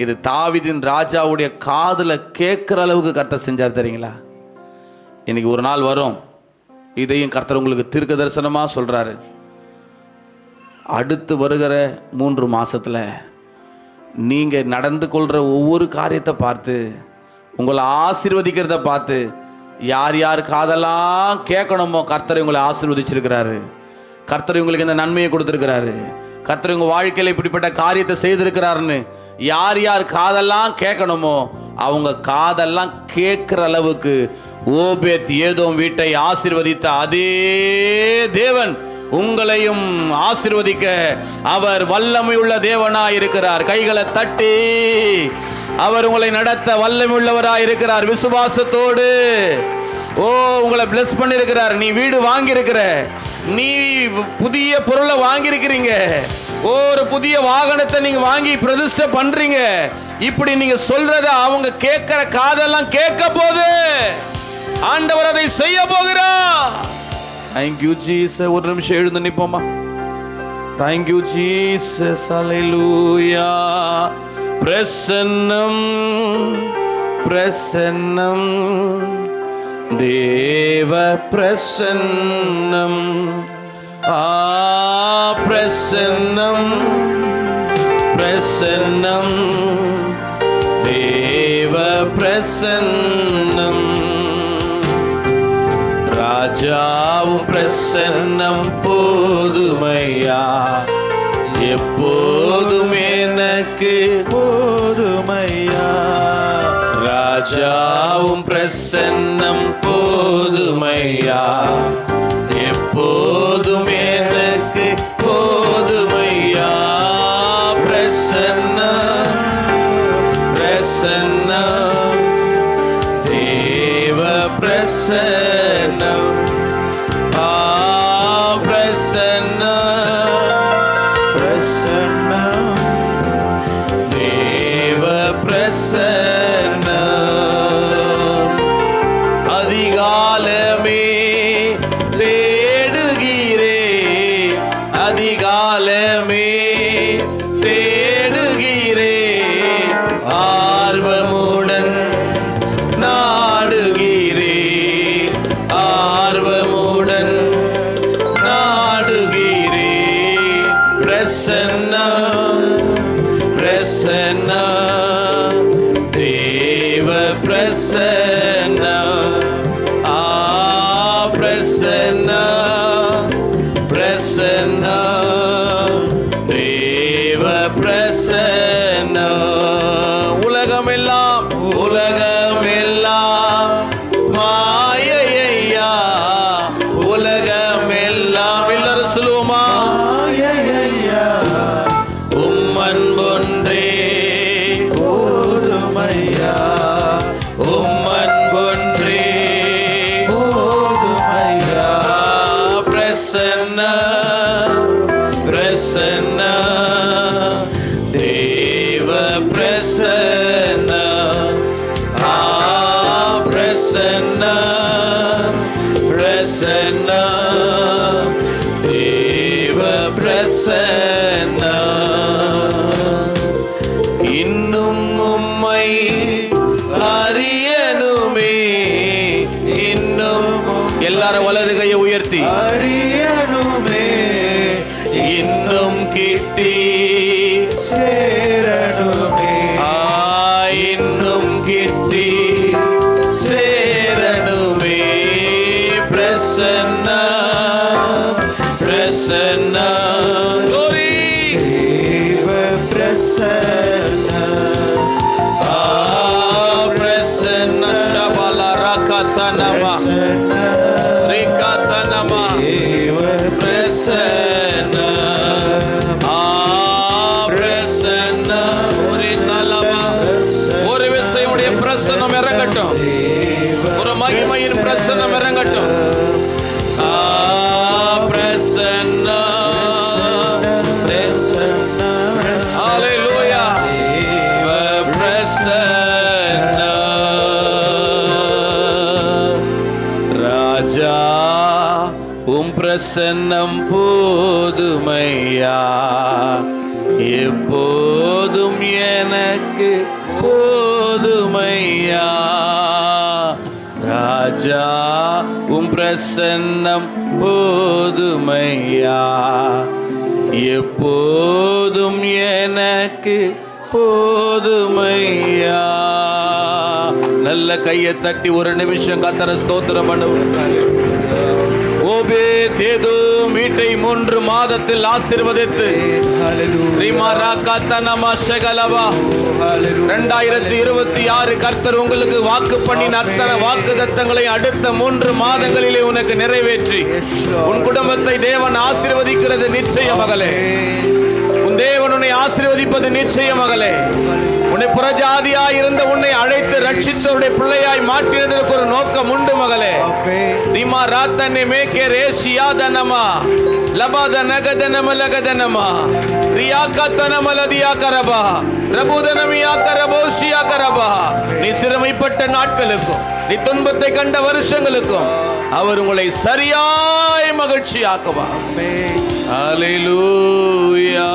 இது தாவீதின் ராஜாவுடைய காதுல கேட்கிற அளவுக்கு கர்த்தர் செஞ்சார் தெரியுங்களா? இன்னைக்கு ஒரு நாள் வரும், இதையும் கர்த்தர் உங்களுக்கு தீர்க்க தரிசனமா சொல்றாரு. அடுத்து வருகிற 3 மாசத்துல நீங்க நடந்து கொள்ற ஒவ்வொரு காரியத்தை பார்த்து, உங்களை ஆசீர்வதிக்கிறத பார்த்து, யார் யார் காதெல்லாம் கேட்கணுமோ கர்த்தர் உங்களை ஆசீர்வதிச்சிருக்கிறாரு. கர்த்தர் உங்களுக்கு இந்த நன்மையை கொடுத்திருக்கிறாரு. கர்த்தர் உங்க வாழ்க்கையில் இப்படிப்பட்ட காரியத்தை செய்திருக்கிறாருன்னு யார் யார் காதெல்லாம் கேட்கணுமோ அவங்க காதெல்லாம் கேட்கிற அளவுக்கு ஓபேத் ஏதோம் வீட்டை ஆசீர்வதித்த அதே தேவன் உங்களையும் ஆசீர்வதிக்க அவர் வல்லமையுள்ள தேவனாய் இருக்கிறார். கைகளை தட்டி அவர் உங்களை நடத்த வல்லமையுள்ளவராய் இருக்கிறார். விசுவாசத்தோடு உங்களை பிளஸ் பண்ணிருக்கிறார். நீ வீடு வாங்கியிருக்கிற, நீ புதிய பொருளை வாங்கியிருக்கிறீங்க, ஒரு புதிய வாகனத்தை நீங்க வாங்கி பிரதிஷ்டை பண்றீங்க. இப்படி நீங்க சொல்றத அவங்க கேட்கிற காதெல்லாம் கேட்க போது ஆண்டவர் அதை செய்ய போகிறார். Thank you Jesus. ஒரு நிமிஷம் எழுந்து நிப்போமா? Thank you Jesus. Hallelujah. பிரசன்னம் பிரசன்னம் தேவ பிரசன்னம் பிரசன்னம் பிரசன்னம் தேவ பிரசன்னம் ராஜாவும் பிரசன்னம் போதுமையா எப்போதும் எனக்கு போதுமையா ராஜாவும் பிரசன்னம் போதுமையா எப்போதும் எனக்கு போதுமையா பிரசன்னம் பிரசன்னம் தேவ பிரசன்னம் பிரசன்னம் பிரசன்னம் தேவ பிரசன்னம் அதிகாலமே தேடுகிறே அதிகாலமே தேடுகிறே ஆர்வமுடன் நாடுகிறே ஆர்வமுடன் நாடுகிறே பிரசன்னம் பிரசன்னம் தேவ பிரசன்னம் பிரசன்னம் பிரசன்னம் தேவ பிரசன்னம் உலகமெல்லாம் மாயையா உலகமெல்லாம் எல்லாரும் சொல்லுவோமா? உம்மன்பொன்றே போதுமையா உம்மன்பொன்றே போதுமையா பிரசன்னம் பிரசன்னம் தேவ பிரசன்னம் பிரசன்னம் பிரசன்னம் தேவ பிரசன்னம் இன்னும் உம்மை அறியணுமே இன்னும் எல்லாரும் வலது கையை உயர்த்தி அறியணுமே இன்னும் கிட்டி சேரணுமே இன்னும் கிட்டி சேரணுமே பிரசன்னம் பிரசன்னம் தேவ பிரசன்னம் பிரசன்னம் ஷபல ரகதனமா ரிகதனமா தேவ பிரசன்னம் பிரசன்னம் ரிகலமா ஒரு விசையுடைய பிரசன்னம் இறங்கட்டும், ஒரு மகிமையின் பிரசன்னம் இறங்கட்டும். பிரசன்னம் பிரசன்னம் ஹalleluya பிரசன்னம் பிரசன்னம் போதுமையா, எப்போதும் எனக்கு போதுமையா. ராஜா உம் பிரசன்னம் போதுமையா, எப்போதும் எனக்கு போதுமையா. நல்ல கையை தட்டி ஒரு நிமிஷம் கர்த்தரை ஸ்தோத்திரம் பண்ணுவோம். ஓபேதேதோம் வீட்டை 3 மாதத்தில் ஆசீர்வதித்து 2026 கர்த்தர் உங்களுக்கு வாக்கு பண்ணின அத்தனை வாக்கு தத்தங்களை அடுத்த 3 மாதங்களிலே உனக்கு நிறைவேற்றி உன் குடும்பத்தை தேவன் ஆசீர்வதிக்கிறது நிச்சயம் மகளே. உன் தேவன் உன்னை ஆசீர்வதிப்பது நிச்சயம் மகளே. உன்னை புறஜாதியாய் இருந்த உன்னை அழைத்து ரட்சித்தவருடைய பிள்ளையாய் மாற்றினதற்கு ஒரு நோக்கம் உண்டு மகளே. நீமா ராத்தனே மேகே ரேஷியாதனமா லபதனகதனம லகதனமா ரியாகதனமலதியா கரபா ரபுதனமியா கரபோஷியா கரபா. நீ சிறுமைப்பட்ட நாட்களுக்கும் நீ துன்பத்தை கண்ட வருஷங்களுக்கும் அவர் உங்களை சரியாய் மகிழ்ச்சியாக்குவார். ஹல்லேலூயா,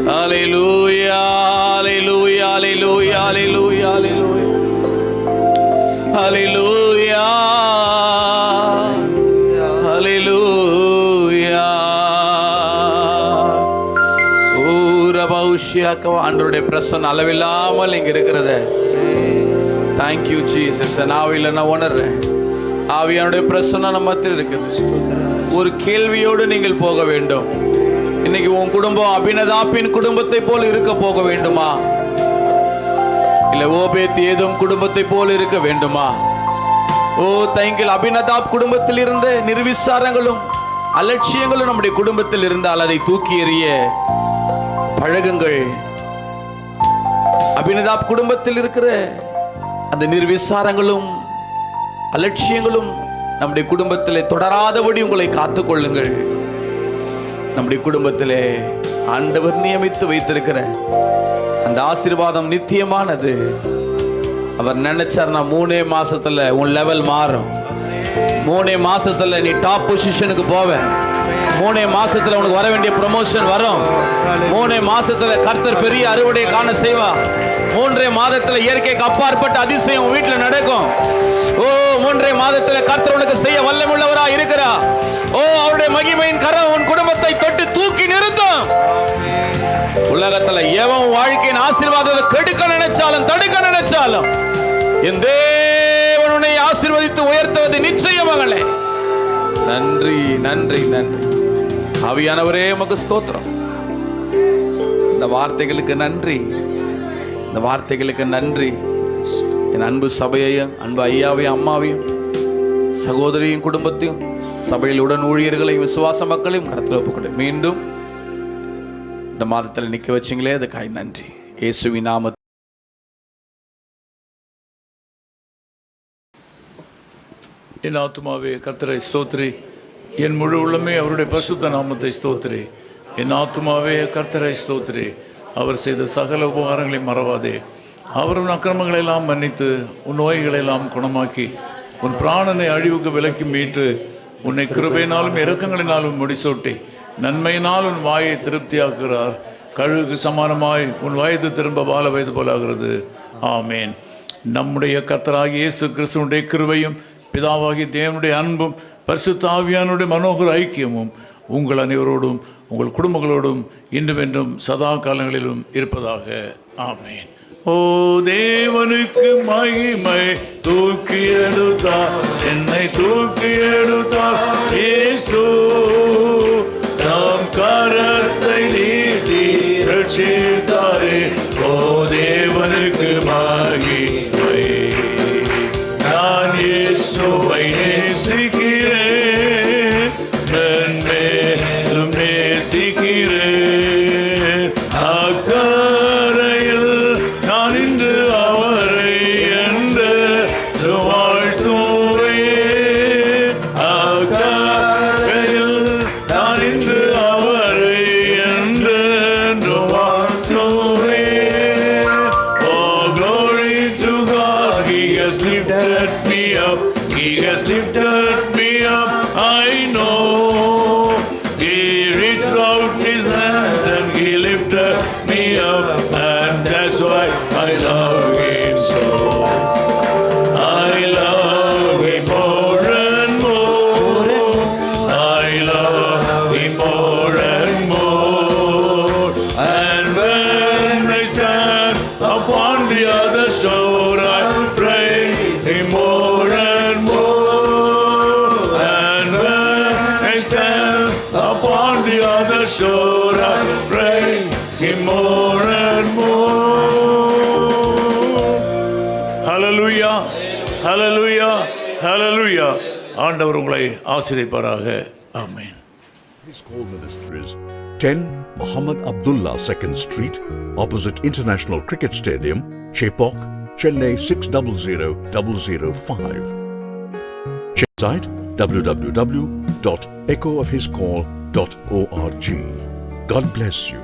ஹல்லேலூயா, ஹல்லேலூயா, ஹல்லேலூயா, ஹல்லேலூயா, ஹல்லேலூயா, ஹல்லேலூயா. ஆண்டவருடைய பிரசன்னம் அளவில்லாமல் இங்க இருக்கிறத தேங்க்யூ ஜீசஸ். ஆவியில் நான் உணர்றேன், ஆவியானுடைய பிரசன்னம் நம்ம மத்தியில் இருக்குது. ஒரு கேள்வியோடு நீங்கள் போக வேண்டும். இன்னைக்கு உன் குடும்பம் அபினதாபின் குடும்பத்தை போல இருக்க போக வேண்டுமா, இல்ல ஓபேத்ஏதோம் குடும்பத்தை போல இருக்க வேண்டுமா? ஓ தங்கள் அபினதாப் குடும்பத்தில் இருந்த நிர்விசாரங்களும் அலட்சியங்களும் நம்முடைய குடும்பத்தில் இருந்தால் அதை தூக்கி எறிய பழகுங்கள். அபினதாப் குடும்பத்தில் இருக்கிற அந்த நிர்விசாரங்களும் அலட்சியங்களும் நம்முடைய குடும்பத்திலே தொடராதபடி உங்களை காத்துக் கொள்ளுங்கள். நம்முடைய குடும்பத்திலே ஆண்டவர் நியமித்து வைத்திருக்கிற அந்த ஆசீர்வாதம் நித்தியமானது. அவர் நினைச்சார்னா 3 மாசத்துல உன் லெவல் மாறும். 3 மாசத்துல நீ டாப் பொசிஷனுக்கு போவ. 3 மாசத்துல உனக்கு வர வேண்டிய ப்ரமோஷன் வரும். 3 மாசத்துல கர்த்தர் பெரிய அறுவடையை காண செய்வா. 3 மாதத்துல இயற்கைக்கு அப்பாற்பட்ட அதிசயம் உன் வீட்டுல நடக்கும். ஓ 3 மாதத்துல கர்த்தர் உனக்கு செய்ய வல்லமுள்ளவரா இருக்கிறா. ஓ அவருடைய மகிமையின் கரம் உன் குடும்பத்தை தொட்டு தூக்கி நிறுத்தும். உலகத்துல எவன் வாழ்க்கையின் ஆசீர்வாதத்தை கெடுக்க நினைச்சாலும் தடுக்க நினைச்சாலும் என் தேவன் உன்னை ஆசீர்வதித்து உயர்த்துவது நிச்சயம் மகளே. நன்றி நன்றி நன்றி. ஆவியானவரே உமக்கு ஸ்தோத்திரம். இந்த வார்த்தைகளுக்கு நன்றி, இந்த வார்த்தைகளுக்கு நன்றி. என் அன்பு சபையையும் அன்பு ஐயாவையும் அம்மாவையும் சகோதரியும் குடும்பத்தையும் சபையில் உடன் ஊழியர்களையும் விசுவாச மக்களையும் கருத்தில் ஒப்புக்கொண்டு மீண்டும் இந்த மாதத்தில் நிற்க வச்சிங்களே, அதுக்காய் நன்றி. இயேசுவின் நாமத்தில் என் ஆத்துமாவே கர்த்தரை ஸ்தோத்திரி, என் முழு உள்ளமே அவருடைய பரிசுத்த நாமத்தை ஸ்தோத்திரி. என் ஆத்துமாவே கர்த்தரை ஸ்தோத்திரி, அவர் செய்த சகல உபகாரங்களை மறவாதே. அவரும் அக்கிரமங்களை எல்லாம் மன்னித்து உன் நோய்களை எல்லாம் குணமாக்கி உன் பிராணனை அழிவுக்கு விலக்கி மீட்டு உன்னை கிருபையினாலும் இரக்கங்களினாலும் முடிசூட்டி நன்மையினால் உன் வாயை திருப்தியாக்குகிறார். கழுகுக்கு சமானமாய் உன் வயது திரும்ப பால வயது போலாகிறது. ஆமேன். நம்முடைய கர்த்தராகிய இயேசு கிறிஸ்துவினுடைய கிருபையும் பிதாவாகிய தேவனுடைய அன்பும் பரிசுத்த ஆவியானுடைய மனோகர ஐக்கியமும் உங்கள் அனைவரோடும் உங்கள் குடும்பங்களோடும் இன்றும் என்றும் சதா காலங்களிலும் இருப்பதாக. ஆமேன். ஓ தேவனுக்கு மகிமை, தூக்கி எடுத்தார் என்னை, தூக்கி எடுத்தார் இயேசு. நாம் கரத்தை நீட்டி ரட்சித்தாரே. ஓ தேவனுக்கு மகிமை. நான் இயேசுவை நேசிக்கிறேன், நன்மேலும் நேசிக்கிறேன். அக்கரையில் நான் இன்று அவரை என்று வாழ்த்துவேன். அக்கரையில் நான் இன்று அவரை என்று வாழ்த்துவேன். Him more and more. Hallelujah, hallelujah, hallelujah. ஆண்டவர் உங்களை ஆசீர்வதிப்பாராக. ஆமென். His call ministries 10 Muhammad Abdullah 2nd Street, opposite International Cricket Stadium, Chepauk, Chennai 600005. Website www.echoofhiscall.org. God bless you.